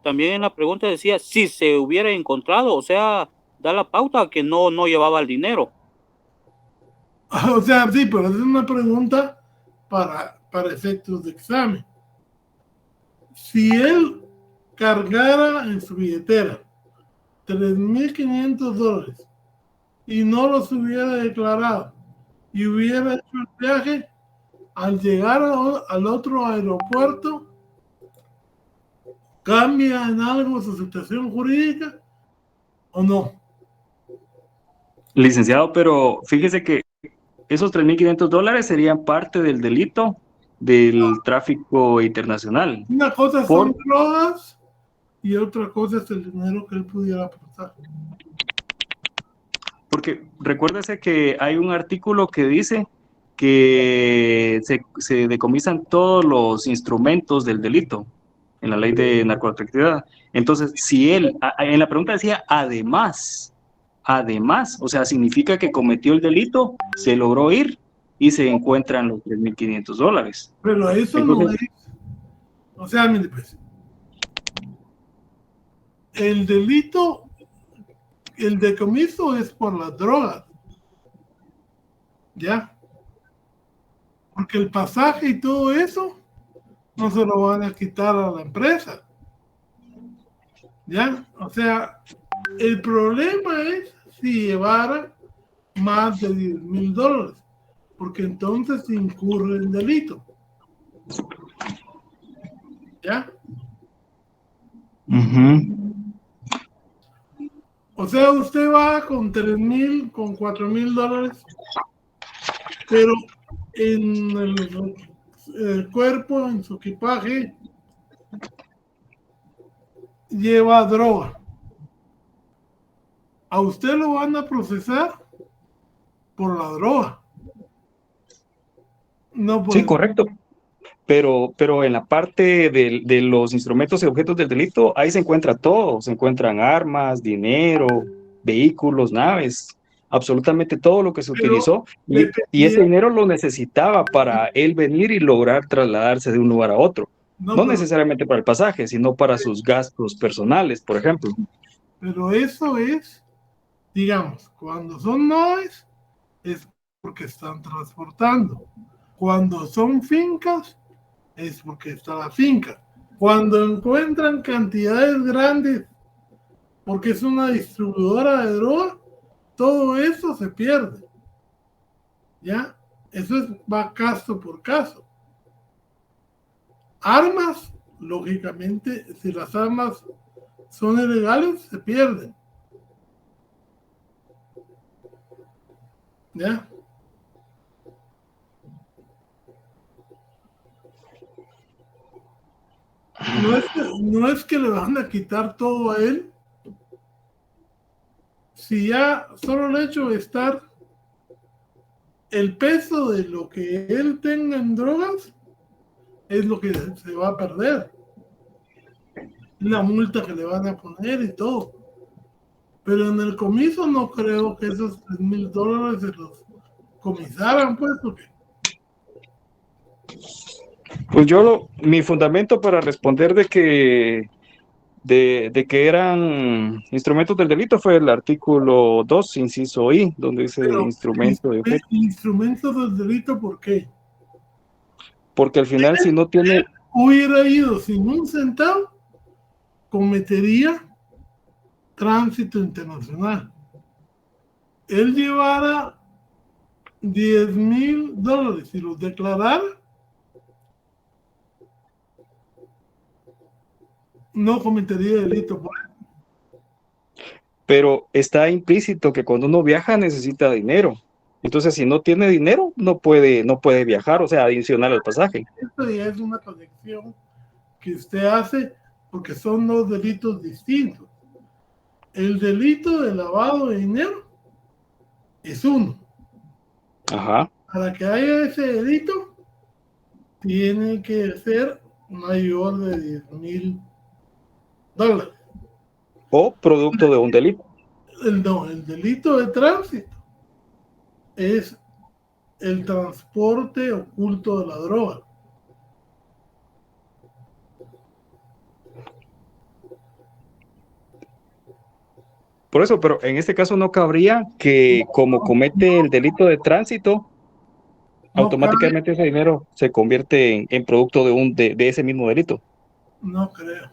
también en la pregunta decía si se hubiera encontrado, o sea, da la pauta que no llevaba el dinero. O sea, sí, pero es una pregunta para efectos de examen. Si él cargara en su billetera $3,500 y no los hubiera declarado y hubiera hecho el viaje, al llegar al otro aeropuerto, ¿cambia en algo su situación jurídica o no? Licenciado, pero fíjese que esos $3,500 serían parte del delito del tráfico internacional. Una cosa Por- son drogas y otra cosa es el dinero que él pudiera aportar. Porque recuérdese que hay un artículo que dice que se decomisan todos los instrumentos del delito en la ley de narcoactividad. Entonces, si él, en la pregunta decía además, o sea, significa que cometió el delito, se logró ir y se encuentran los $3,500. Pero eso no Entonces, es, o sea, mire pues, el delito, el decomiso es por las drogas, ¿ya? Porque el pasaje y todo eso no se lo van a quitar a la empresa, ¿ya? O sea, el problema es si llevara más de $10,000, porque entonces incurre en delito, ¿ya? O sea, usted va con 3,000, con $4,000, pero en el cuerpo, en su equipaje, lleva droga. A usted lo van a procesar por la droga. No por sí, correcto. Pero en la parte de los instrumentos y objetos del delito, ahí se encuentra todo. Se encuentran armas, dinero, vehículos, naves, absolutamente todo lo que se Pero utilizó. Y ese dinero lo necesitaba para él venir y lograr trasladarse de un lugar a otro. no, No necesariamente para el pasaje, sino para sus gastos personales, por ejemplo. pero eso es, digamos, cuando son naves, es porque están transportando. Cuando son fincas, es porque está la finca. Cuando encuentran cantidades grandes, porque es una distribuidora de droga, todo eso se pierde. ¿Ya? Eso va caso por caso. Armas, lógicamente, si las armas son ilegales, se pierden. ¿Ya? No es que le van a quitar todo a él. Si ya solo el hecho de estar, el peso de lo que él tenga en drogas es lo que se va a perder. La multa que le van a poner y todo. Pero en el comiso no creo que esos $3,000 se los comisaran, pues, porque Pues mi fundamento para responder de que eran instrumentos del delito fue el artículo 2, inciso I, donde dice instrumento de objeto. instrumentos del delito, ¿por qué? Porque al final, si no tiene... Hubiera ido sin un centavo, cometería tránsito internacional. Él llevara $10,000 y los declarara, no cometería delito por él. Pero está implícito que cuando uno viaja necesita dinero. Entonces, si no tiene dinero, no puede viajar, o sea, adicional al pasaje. Esto ya es una conexión que usted hace porque son dos delitos distintos. El delito de lavado de dinero es uno. Ajá. Para que haya ese delito, tiene que ser mayor de $10,000. O producto de un delito. No, el delito de tránsito es el transporte oculto de la droga. Por eso, pero en este caso no cabría que como comete el delito de tránsito, automáticamente ese dinero se convierte en producto de ese mismo delito. No creo.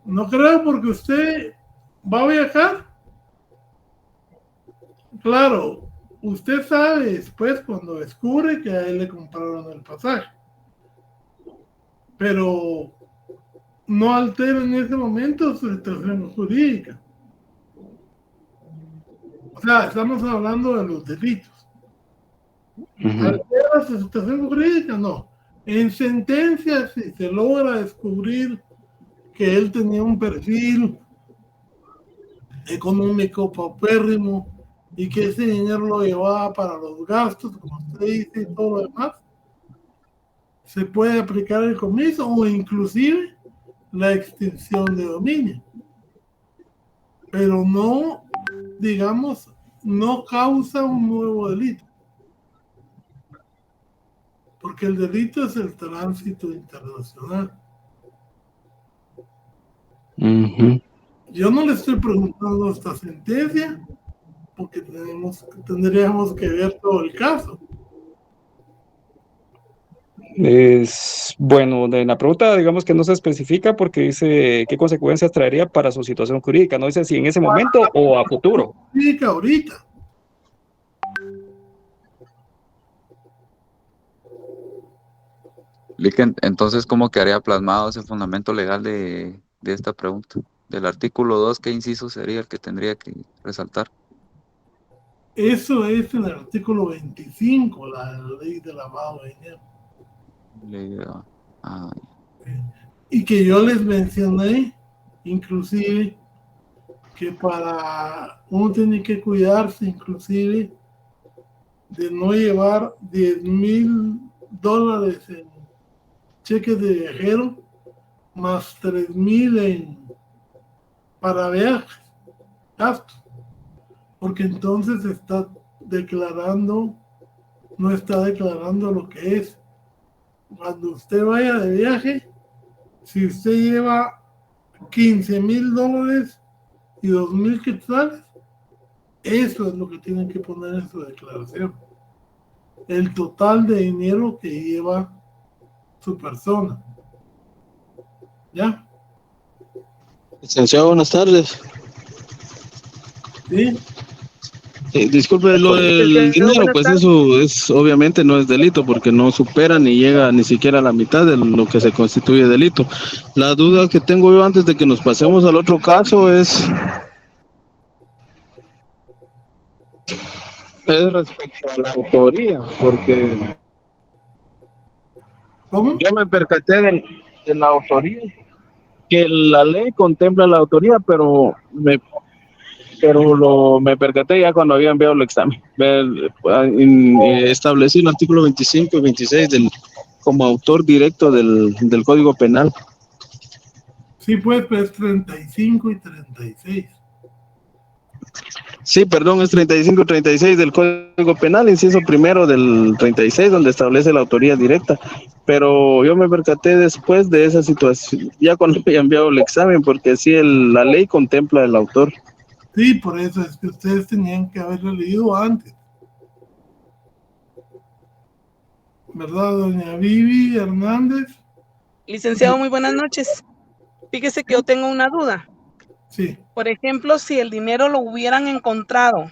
No creo porque usted va a viajar. Claro, usted sabe después cuando descubre que a él le compraron el pasaje. Pero no altera en ese momento su situación jurídica. O sea, estamos hablando de los delitos. ¿Alteras la situación jurídica? No. En sentencia, si se logra descubrir que él tenía un perfil económico paupérrimo y que ese dinero lo llevaba para los gastos, como usted dice, y todo lo demás, se puede aplicar el comiso o inclusive la extinción de dominio. Pero no, digamos, no causa un nuevo delito. Porque el delito es el tránsito internacional. Yo no le estoy preguntando esta sentencia porque tendríamos que ver todo el caso. Bueno, en la pregunta digamos que no se especifica porque dice qué consecuencias traería para su situación jurídica, no dice si en ese momento o a futuro. Sí, ahorita. Entonces, ¿cómo quedaría plasmado ese fundamento legal de esta pregunta? Del artículo 2, ¿qué inciso sería el que tendría que resaltar? Eso es en el artículo 25, la ley de lavado de dinero. Y que yo les mencioné, inclusive, que para uno tiene que cuidarse, inclusive, de no llevar $10,000 en cheques de viajero, más 3,000 para viajes, gastos, porque entonces no está declarando lo que es. Cuando usted vaya de viaje, si usted lleva $15,000 y 2,000 quetzales, eso es lo que tienen que poner en su declaración. El total de dinero que lleva su persona. ¿Ya? Licenciado, buenas tardes. Sí. Disculpe, lo del dinero, pues eso es obviamente no es delito porque no supera ni llega ni siquiera a la mitad de lo que se constituye delito. La duda que tengo yo antes de que nos pasemos al otro caso es respecto a la autoría, porque yo me percaté de la autoría, que la ley contempla la autoría, pero me percaté ya cuando había enviado el examen. Establecí el artículo 25 y 26 como autor directo del Código Penal. Sí, pues 35 y 36. Sí, perdón, es 35 y 36 del Código Penal, inciso primero del 36, donde establece la autoría directa. Pero yo me percaté después de esa situación, ya cuando había enviado el examen, porque sí, la ley contempla el autor. Sí, por eso es que ustedes tenían que haberlo leído antes. ¿Verdad, doña Vivi Hernández? Licenciado, muy buenas noches. Fíjese que yo tengo una duda. Sí. Por ejemplo, si el dinero lo hubieran encontrado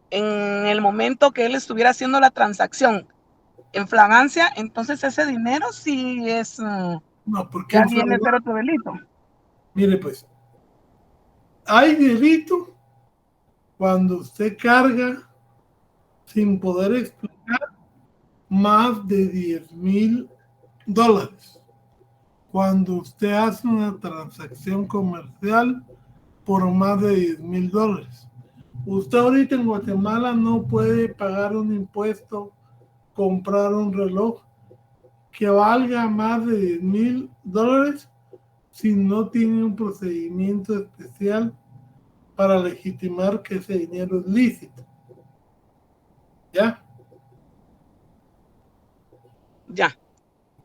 en el momento que él estuviera haciendo la transacción en flagrancia, entonces ese dinero sí es... No, porque ya viene a ser otro delito. Mire, pues, hay delito cuando usted carga sin poder explicar más de $10,000. Cuando usted hace una transacción comercial por más de $10,000. Usted ahorita en Guatemala no puede pagar un impuesto, comprar un reloj que valga más de $10,000 si no tiene un procedimiento especial para legitimar que ese dinero es lícito. ¿Ya? Ya.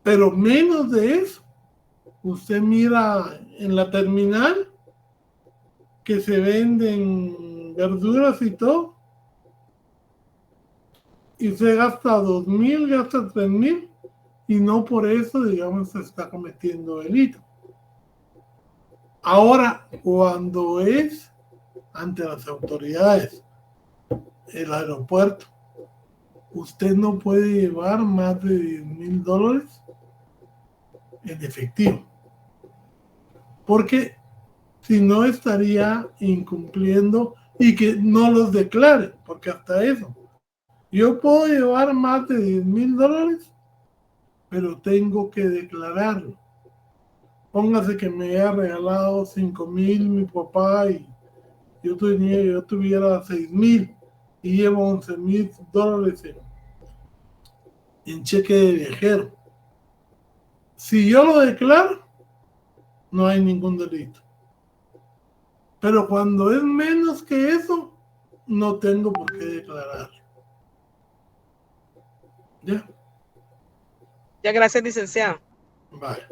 Pero menos de eso, usted mira en la terminal que se venden verduras y todo, y usted gasta 2,000, gasta 3,000, y no por eso, digamos, se está cometiendo delito. Ahora, cuando es ante las autoridades, el aeropuerto, usted no puede llevar más de $10,000 en efectivo, porque si no estaría incumpliendo y que no los declare, porque hasta eso, Yo puedo llevar más de $10,000, pero tengo que declararlo. Póngase que me haya regalado 5,000 mi papá y yo tuviera 6,000 y llevo $11,000 en cheque de viajero. Si yo lo declaro, no hay ningún delito. Pero cuando es menos que eso, no tengo por qué declararlo. ¿Ya? Ya, gracias, licenciado. Vale.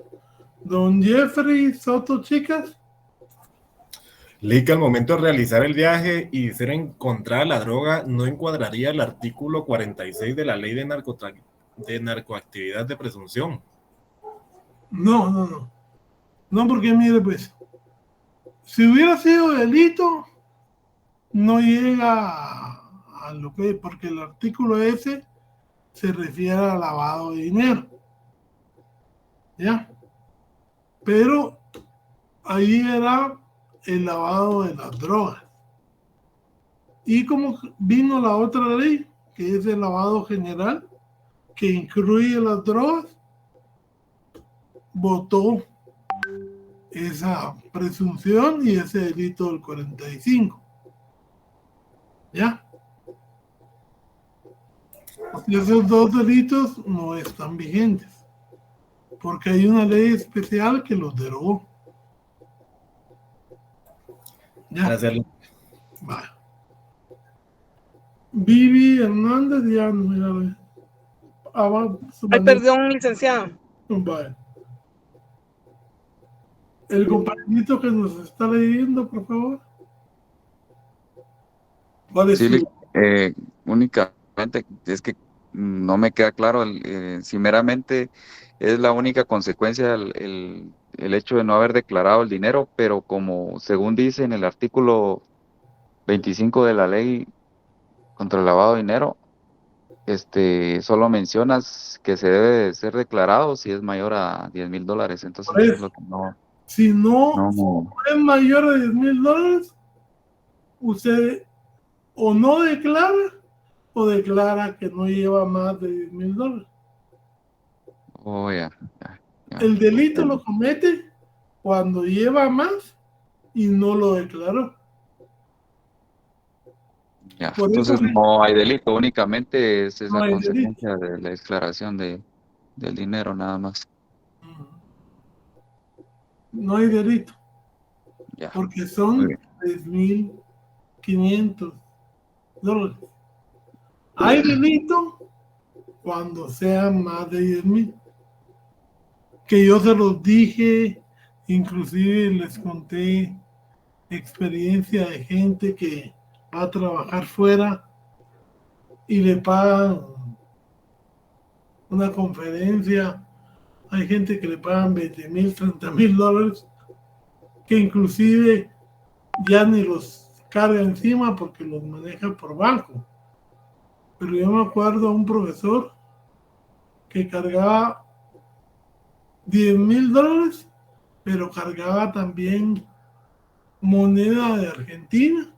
Don Jeffrey Soto, chicas. Leí que al momento de realizar el viaje y ser encontrada la droga, no encuadraría el artículo 46 de la ley de narcoactividad de presunción. No, porque mire, pues, si hubiera sido delito, no llega a lo que, porque el artículo ese se refiere a lavado de dinero. ¿Ya? Pero ahí era el lavado de las drogas. Y como vino la otra ley, que es el lavado general, que incluye las drogas, votó esa presunción y ese delito del 45. ¿Ya? Y esos dos delitos no están vigentes, porque hay una ley especial que los derogó. ¿Ya? Gracias. Vale. Vivi Hernández, ya no, ya. Ay, perdón, licenciado. Vale. El compañerito que nos está leyendo, por favor. ¿Cuál es Sí, su? únicamente es que no me queda claro si meramente es la única consecuencia el hecho de no haber declarado el dinero, pero como según dice en el artículo 25 de la ley contra el lavado de dinero, solo mencionas que se debe de ser declarado si es mayor a $10,000. Entonces Pues, eso es lo que no. si no es mayor a $10,000, usted o no declara o declara que no lleva más de $10,000. Oh, ya. El delito lo comete cuando lleva más y no lo declaró. Ya, Por entonces eso no hay delito, únicamente es no esa hay consecuencia de la declaración del dinero nada más. no hay delito, Ya. porque Muy son bien. $3,500. Hay delito cuando sean más de 10,000. Que yo se los dije, inclusive les conté experiencia de gente que va a trabajar fuera y le pagan una conferencia. Hay gente que le pagan $20,000, $30,000, que inclusive ya ni los carga encima porque los maneja por banco. Pero yo me acuerdo a un profesor que cargaba $10,000, pero cargaba también moneda de Argentina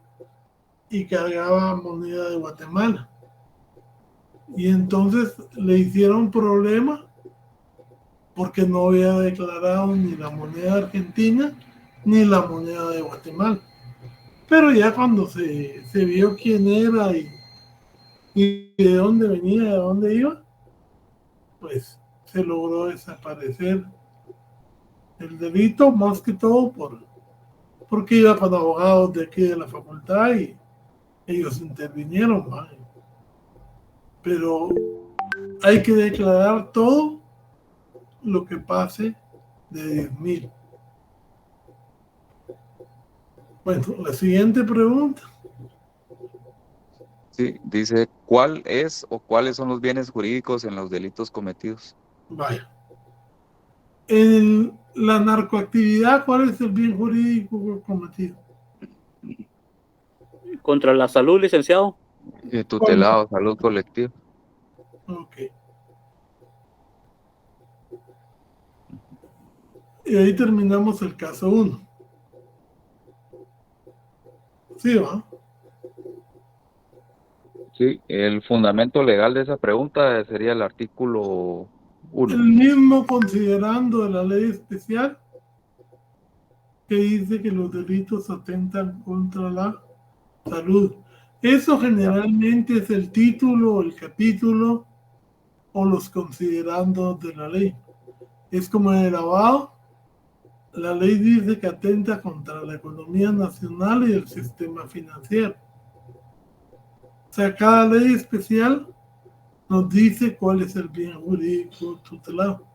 y cargaba moneda de Guatemala. Y entonces le hicieron problema porque no había declarado ni la moneda argentina ni la moneda de Guatemala. Pero ya cuando se vio quién era y de dónde venía, de dónde iba, pues se logró desaparecer el delito, más que todo porque iba con abogados de aquí de la facultad y ellos intervinieron, ¿vale? Pero hay que declarar todo lo que pase de 10,000. Bueno, la siguiente pregunta. Sí, dice, ¿cuál es o cuáles son los bienes jurídicos en los delitos cometidos? Vaya. En la narcoactividad, ¿cuál es el bien jurídico cometido? Contra la salud, licenciado. Tutelado, salud colectiva. Ok. Y ahí terminamos el caso 1. ¿Sí, va? Sí, el fundamento legal de esa pregunta sería el artículo 1. El mismo considerando de la ley especial que dice que los delitos atentan contra la salud. Eso generalmente es el título, el capítulo o los considerandos de la ley. Es como en el lavado. La ley dice que atenta contra la economía nacional y el sistema financiero. O sea, cada ley especial nos dice cuál es el bien jurídico tutelado.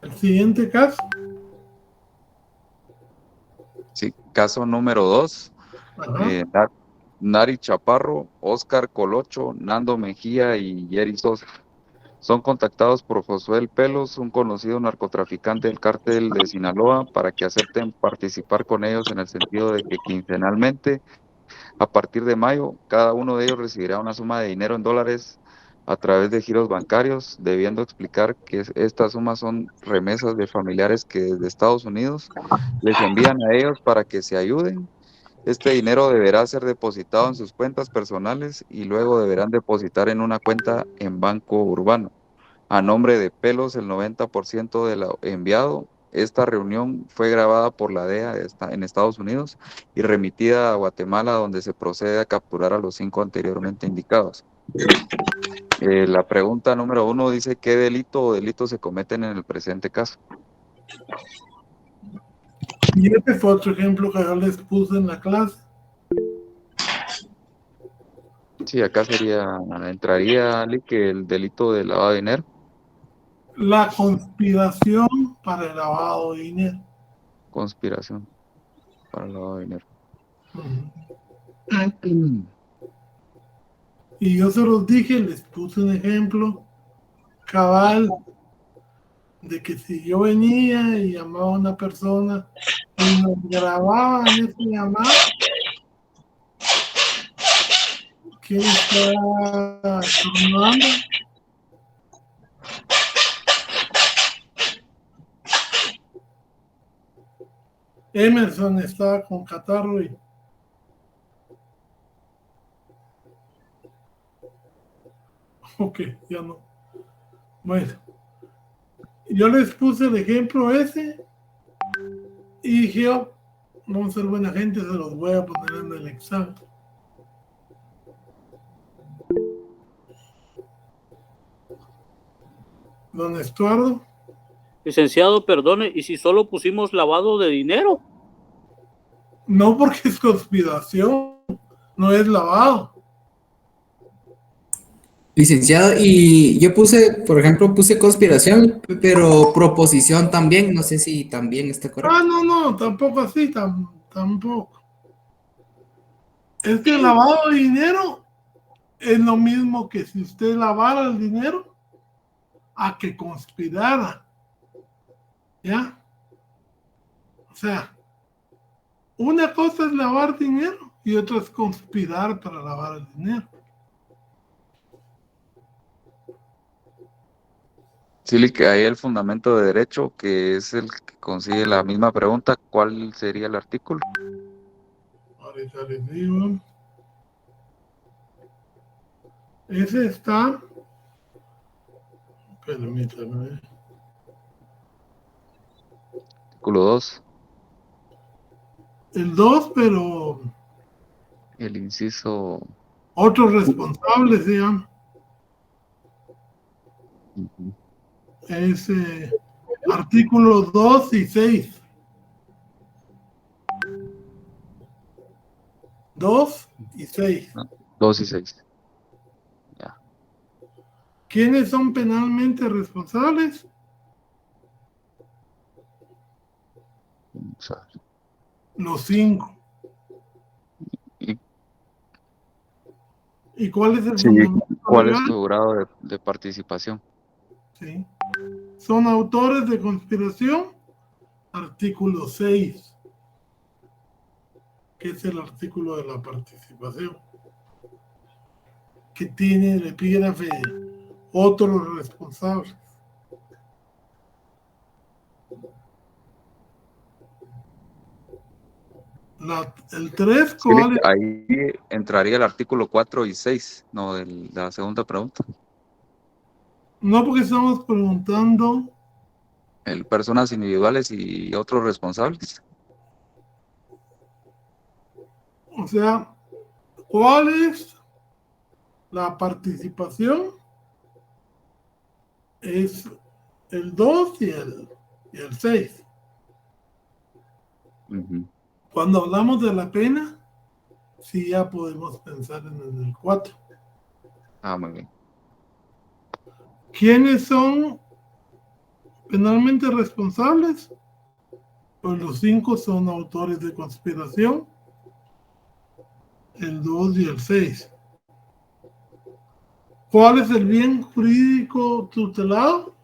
El siguiente caso. Sí, caso número 2. Nari Chaparro, Oscar Colocho, Nando Mejía y Jerry Sosa son contactados por Josué El Pelos, un conocido narcotraficante del cártel de Sinaloa, para que acepten participar con ellos en el sentido de que quincenalmente, a partir de mayo, cada uno de ellos recibirá una suma de dinero en dólares a través de giros bancarios, debiendo explicar que estas sumas son remesas de familiares que desde Estados Unidos les envían a ellos para que se ayuden. Este dinero deberá ser depositado en sus cuentas personales y luego deberán depositar en una cuenta en Banco Urbano. A nombre de Pelos, el 90% de lo enviado. Esta reunión fue grabada por la DEA en Estados Unidos y remitida a Guatemala, donde se procede a capturar a los 5 anteriormente indicados. La pregunta número 1 dice: ¿qué delito o delitos se cometen en el presente caso? Y este fue otro ejemplo que yo les puse en la clase. Sí, acá entraría, Ali, que el delito de lavado de dinero. La conspiración para el lavado de dinero. Conspiración para el lavado de dinero. Y yo se los dije, les puse un ejemplo cabal de que si yo venía y llamaba a una persona y nos grababan esa llamada, ¿quién está estornudando? Emerson estaba con catarro y ok, ya no. Bueno, yo les puse el ejemplo ese y dije, oh, vamos a ser buena gente, se los voy a poner en el examen. Don Estuardo. Licenciado, perdone, ¿y si solo pusimos lavado de dinero? No, porque es conspiración, no es lavado. Licenciado, y yo puse, por ejemplo, puse conspiración, pero proposición también, no sé si también está correcto. Ah, no, tampoco así, tampoco. Es que el lavado de dinero es lo mismo que si usted lavara el dinero a que conspirara. ¿Ya? O sea, una cosa es lavar dinero y otra es conspirar para lavar el dinero. Sí, que hay el fundamento de derecho, que es el que consigue la misma pregunta. ¿Cuál sería el artículo? Ahorita les digo. Ese está. Permítame. Artículo 2. El 2, pero El inciso. otros responsables se llama. Es artículos 2 y 6. 2 y 6. 2 y 6. Ya. ¿Quiénes son penalmente responsables? Vamos a ver. Los 5. ¿Y ¿Y cuál es el sí, fundamento cuál es legal? su grado de participación? Sí. Son autores de conspiración, artículo 6, que es el artículo de la participación, que tiene el epígrafe otros responsables. El 3, Sí, ¿cuál es? ahí entraría el artículo 4 y 6, no, de la segunda pregunta. No, porque estamos preguntando, El personas individuales y otros responsables. o sea, ¿cuál es la participación? Es el 2 y el 6. Ujú. Cuando hablamos de la pena, sí ya podemos pensar en el 4. Muy bien. ¿Quiénes son penalmente responsables? Pues los 5 son autores de conspiración, el 2 y el 6. ¿Cuál es el bien jurídico tutelado?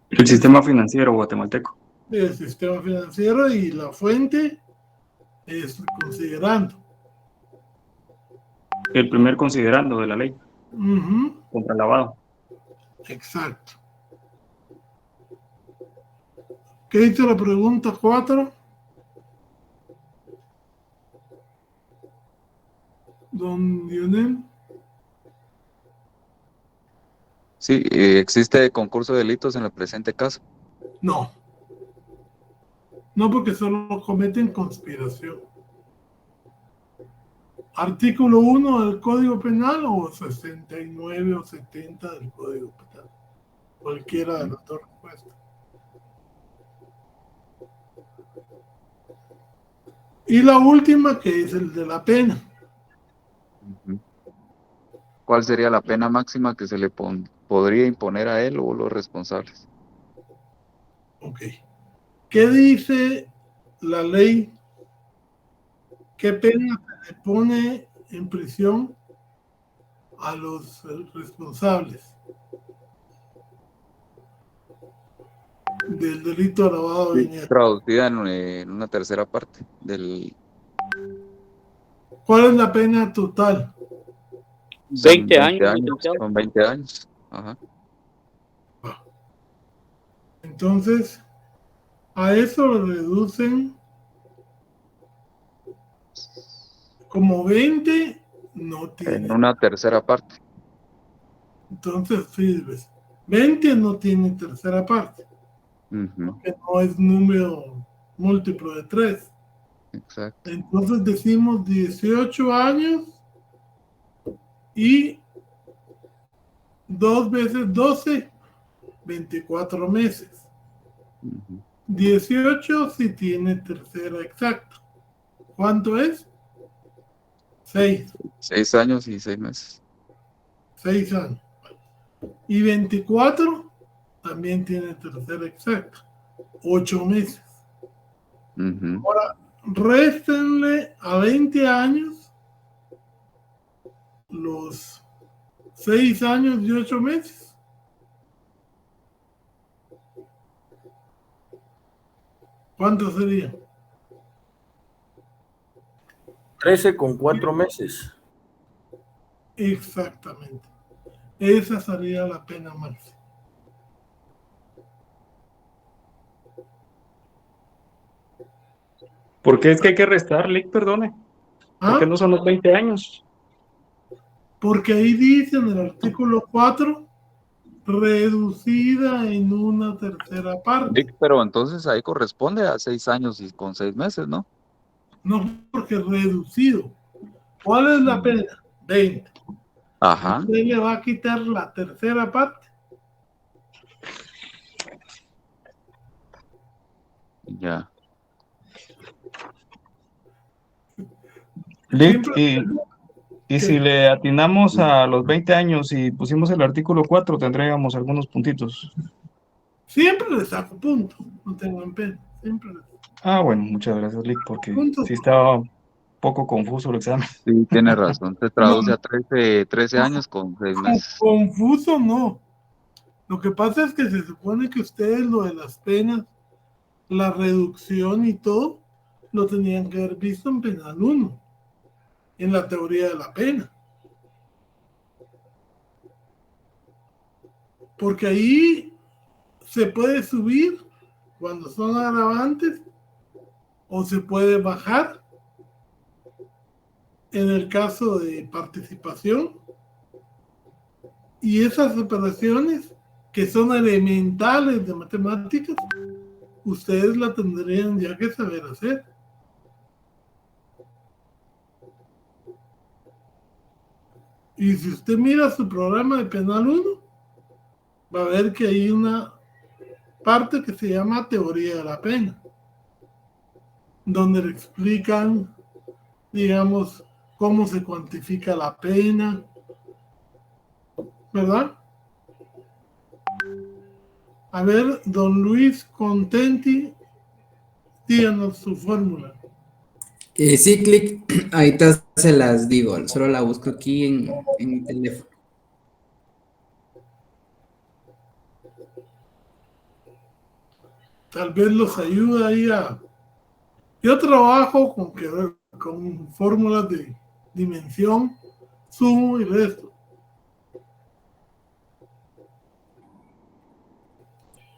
El sistema financiero guatemalteco. El sistema financiero, y la fuente es considerando. El primer considerando de la ley Ujú, contra el lavado. exacto. ¿Qué dice la pregunta 4? Don Lionel. Sí, ¿existe concurso de delitos en el presente caso? No. No, porque solo cometen conspiración. Artículo 1 del Código Penal o 69 o 70 del Código Penal. Cualquiera de las dos respuestas. Y la última, que es el de la pena. Ujú. ¿Cuál sería la pena máxima que se le podría imponer a él o los responsables? Ok. ¿Qué dice la ley? ¿Qué pena se le pone en prisión a los responsables del delito de lavado de Sí, dinero? traducida en una tercera parte del... ¿Cuál es la pena total? 20 20 años, años, licenciado. son 20 años. Ajá. Entonces, a eso le reducen como 20, no En tiene. una tercera parte. Entonces, fíjate, 20 no tiene tercera parte, Ujú, que no es número múltiplo de 3. exacto. Entonces decimos 18 años y 2 veces 12, 24 meses. Ujú. 18 si tiene tercera exacta. ¿Cuánto es? 6. 6 años y 6 meses. 6 años. Y 24 también tiene tercera exacta. 8 meses. Ujú. Ahora, réstenle a 20 años los 6 años y 8 meses. ¿Cuánto sería? 13 con 4 meses. Exactamente. Esa sería la pena máxima. ¿Por qué es que hay que restar, Lick? Perdone. ¿Por qué ¿Ah? no son los 20 años? Porque ahí dice en el artículo 4, reducida en una tercera parte. Vic, pero entonces ahí corresponde a 6 años y con 6 meses, ¿no? No, porque reducido. ¿Cuál es la pena? 20. Ajá. Usted le va a quitar la tercera parte. Ya. Lick, Siempre, y si le atinamos a los 20 años y pusimos el artículo 4, tendríamos algunos puntitos. siempre le saco puntos. No tengan pena. Siempre le saco Bueno, muchas gracias, Lick, porque puntos. sí estaba un poco confuso el examen. Sí, tiene razón. Se No, traduce a 13 años con 6 meses. confuso no. Lo que pasa es que se supone que ustedes lo de las penas, la reducción y todo, lo tenían que haber visto en penal 1, en la teoría de la pena. Porque ahí se puede subir, cuando son agravantes, o se puede bajar en el caso de participación. Y esas operaciones que son elementales de matemáticas, ustedes la tendrían ya que saber hacer. Y si usted mira su programa de Penal 1, va a ver que hay una parte que se llama teoría de la pena, donde le explican, digamos, cómo se cuantifica la pena, ¿verdad? A ver, don Luis Contenti, díganos su fórmula. Sí, clic, ahorita se las digo, solo la busco aquí en mi teléfono. Tal vez los ayuda ahí a... Yo trabajo con fórmulas de dimensión, sumo y resto.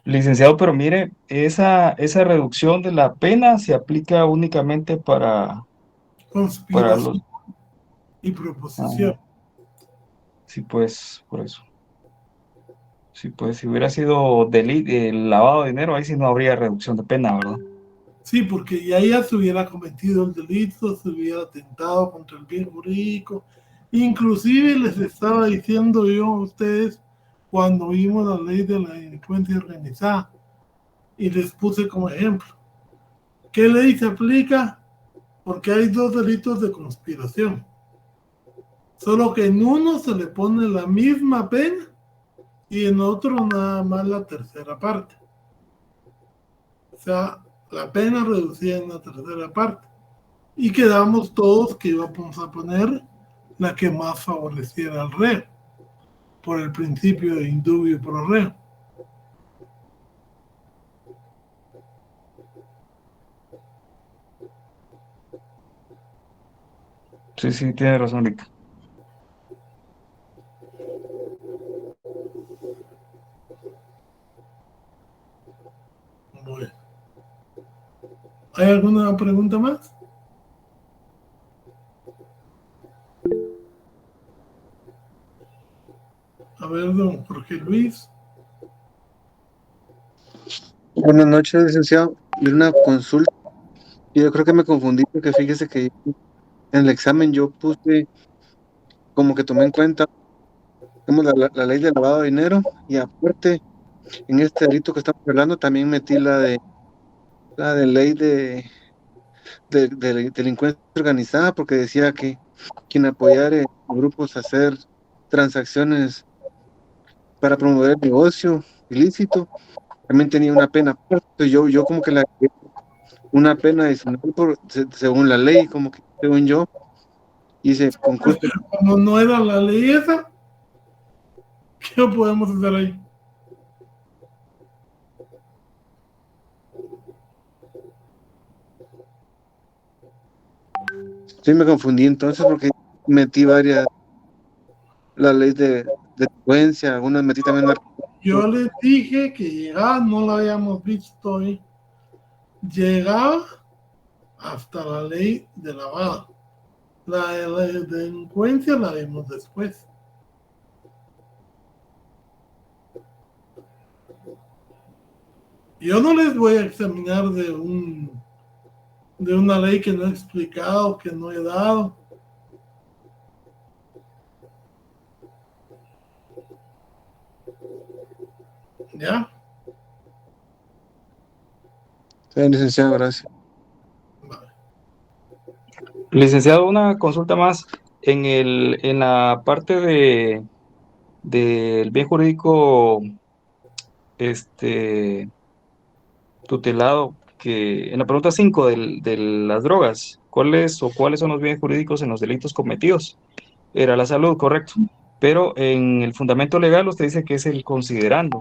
Licenciado, pero mire, esa reducción de la pena se aplica únicamente para los... Conspiración y proposición. Sí, pues, por eso. Sí, pues, si hubiera sido lavado de dinero, ahí sí no habría reducción de pena, ¿verdad? Sí, porque ya se hubiera cometido el delito, se hubiera atentado contra el bien jurídico. Inclusive les estaba diciendo yo a ustedes cuando vimos la ley de la delincuencia organizada y les puse como ejemplo. ¿Qué ley se aplica? Porque hay dos delitos de conspiración. Solo que en uno se le pone la misma pena y en otro nada más la tercera parte. O sea, la pena reducida en la tercera parte. Y quedamos todos que íbamos a poner la que más favoreciera al reo, por el principio de indubio pro reo. Sí, sí, tiene razón, Rica. Bueno. ¿Hay alguna pregunta más? A ver, don Jorge Luis. Buenas noches, licenciado. Y una consulta. Yo creo que me confundí porque fíjese que en el examen yo puse, como que tomé en cuenta, digamos, la ley de lavado de dinero y aparte, en este delito que estamos hablando, también metí la de ley de delincuencia organizada porque decía que quien apoyara grupos a hacer transacciones para promover el negocio ilícito también tenía una pena aparte. Yo como que una pena adicional según la ley, como que según yo hice concurso. Como no era la ley esa, ¿qué podemos hacer ahí? Sí, me confundí entonces porque metí varias, la ley de delincuencia, algunas metí también. Yo les dije que llegaba, no la habíamos visto hoy, llegaba hasta la ley de lavado. La de la delincuencia la vemos después. Yo no les voy a examinar de una ley que no he explicado, que no he dado. ¿Ya? Sí, licenciado, gracias. Licenciado, una consulta más. En la parte del bien jurídico tutelado, que en la pregunta 5 de las drogas, ¿cuáles son los bienes jurídicos en los delitos cometidos? Era la salud, correcto. Pero en el fundamento legal usted dice que es el considerando.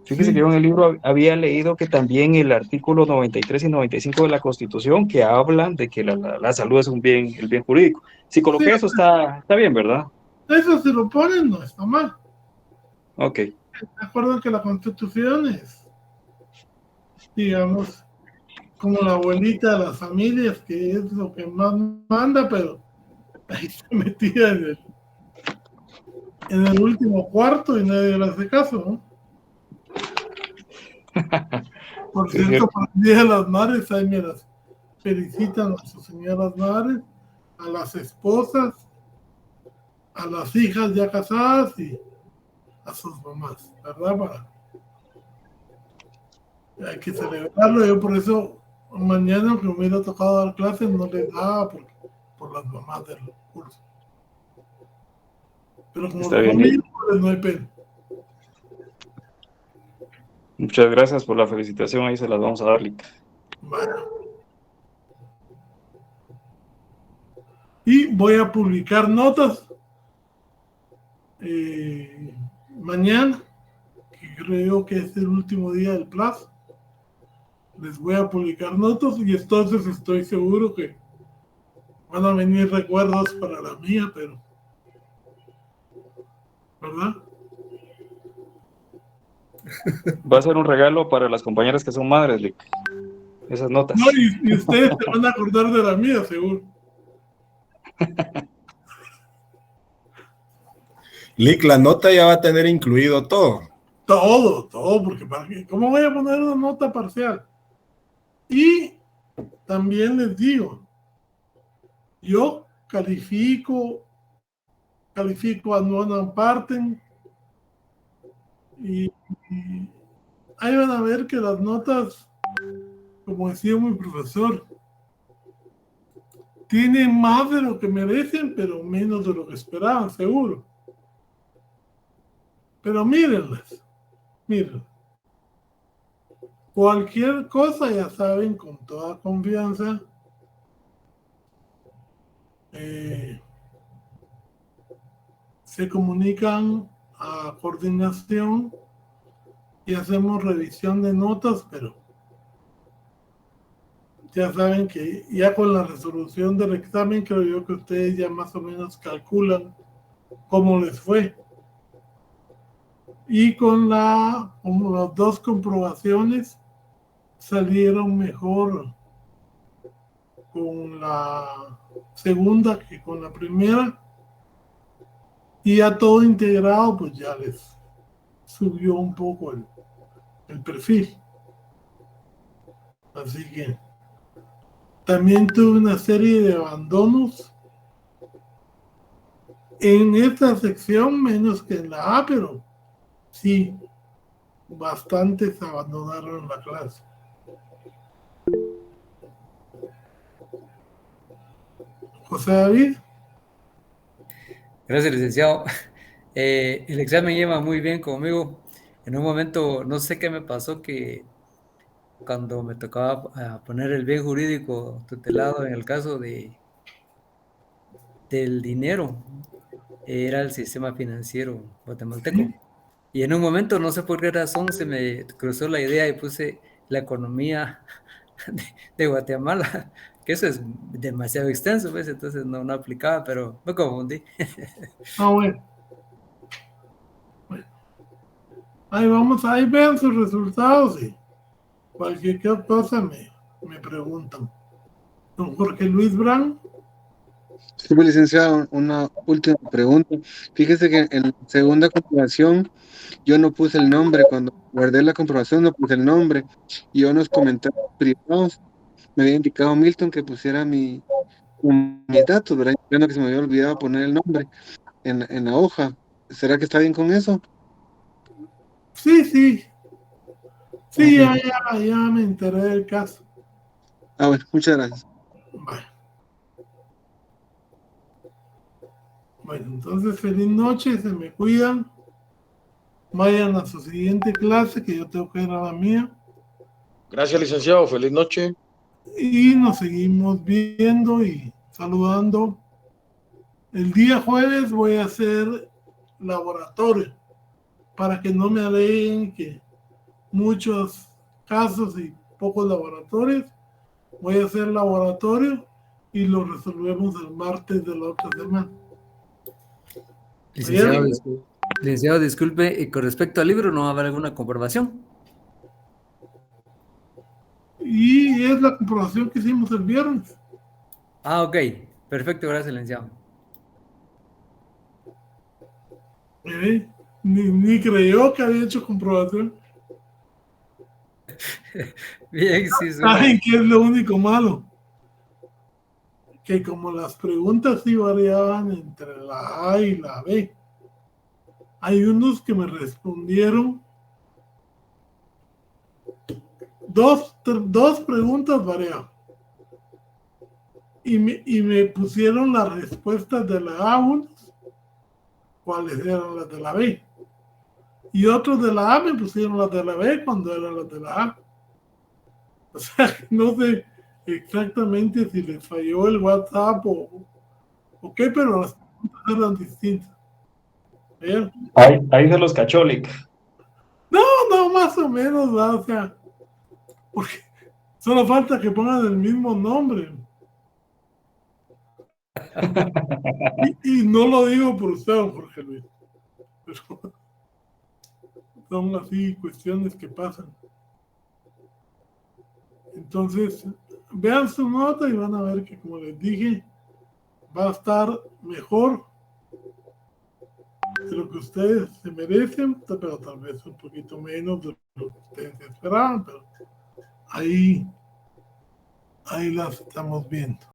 Fíjese que yo en el libro había leído que también el artículo 93 y 95 de la Constitución que hablan de que la salud es el bien jurídico. Si coloqué eso está bien, ¿verdad? Eso si lo ponen no está mal. Ok. De acuerdo que la Constitución es, digamos, como la abuelita de las familias, que es lo que más manda, pero ahí se metía en el último cuarto y nadie le hace caso, ¿no? Por Sí, es cierto, cierto. para el Día de las Madres, ahí me las felicitan a sus señoras madres, a las esposas, a las hijas ya casadas y a sus mamás, ¿verdad? Hay que celebrarlo. Yo por eso mañana que me hubiera tocado dar clases no les daba por las mamás del curso. Pero como Está son bien, niños, pues no hay pena. Muchas gracias por la felicitación, ahí se las vamos a dar, Lick. Bueno. Y voy a publicar notas mañana, que creo que es el último día del plazo. Les voy a publicar notas y entonces estoy seguro que van a venir recuerdos para la mía, pero ¿verdad? Va a ser un regalo para las compañeras que son madres, Lick. Esas notas. No, y ustedes se van a acordar de la mía, seguro. Lick, la nota ya va a tener incluido todo. Todo, porque ¿cómo voy a poner una nota parcial? Y también les digo, yo califico a non parten y ahí van a ver que las notas, como decía mi profesor, tienen más de lo que merecen, pero menos de lo que esperaban, seguro. Pero mírenlas, miren. Cualquier cosa, ya saben, con toda confianza, se comunican a coordinación y hacemos revisión de notas, pero ya saben que ya con la resolución del examen creo yo que ustedes ya más o menos calculan cómo les fue. Y con las dos comprobaciones salieron mejor con la segunda que con la primera. Y ya todo integrado, pues ya les subió un poco el perfil. Así que también tuve una serie de abandonos en esta sección, menos que en la A, pero sí, bastantes abandonaron la clase. José David. Gracias, licenciado. El examen lleva muy bien conmigo. En un momento, no sé qué me pasó, que cuando me tocaba poner el bien jurídico tutelado en el caso del dinero, era el sistema financiero guatemalteco. Y en un momento, no sé por qué razón, se me cruzó la idea y puse la economía de Guatemala, que eso es demasiado extenso, ¿ves? Entonces no aplicaba, pero me confundí. Bueno. Ahí vamos, ahí vean sus resultados y cualquier cosa me preguntan. Don Jorge Luis Brand. Sí, pues, licenciado, una última pregunta. Fíjese que en la segunda comprobación yo no puse el nombre. Cuando guardé la comprobación no puse el nombre. Y yo en los comentarios privados me había indicado Milton que pusiera mis datos, ¿verdad? Creo que se me había olvidado poner el nombre en la hoja. ¿Será que está bien con eso? Sí, Ok. ya me enteré del caso. Bueno, muchas gracias. Bueno, entonces feliz noche, se me cuidan. Vayan a su siguiente clase, que yo tengo que ir a la mía. Gracias, licenciado. Feliz noche. Y nos seguimos viendo y saludando. El día jueves voy a hacer laboratorio para que no me aleguen que muchos casos y pocos laboratorios. Voy a hacer laboratorio y lo resolvemos el martes de la otra semana. Licenciado, disculpe, y con respecto al libro, ¿no va a haber alguna comprobación? Y sí es la comprobación que hicimos el viernes. Ah, ok. Perfecto, gracias, licenciado. Ni creyó que había hecho comprobación. Bien, sí, suena. ¿Saben qué es lo único malo? Que como las preguntas sí variaban entre la A y la B, hay unos que me respondieron dos preguntas variaban. Y me pusieron las respuestas de la A1, cuáles eran las de la B. Y otros de la A me pusieron las de la B cuando eran las de la A. O sea, no sé exactamente si les falló el WhatsApp o qué, pero las preguntas eran distintas. ¿Ver? Ahí se los cachó, Lick. No, más o menos, ¿verdad? O sea, porque solo falta que pongan el mismo nombre. Y no lo digo por usted, Jorge Luis, pero son así cuestiones que pasan. Entonces, vean su nota y van a ver que, como les dije, va a estar mejor de lo que ustedes se merecen, pero tal vez un poquito menos de lo que ustedes esperaban, pero ahí las estamos viendo.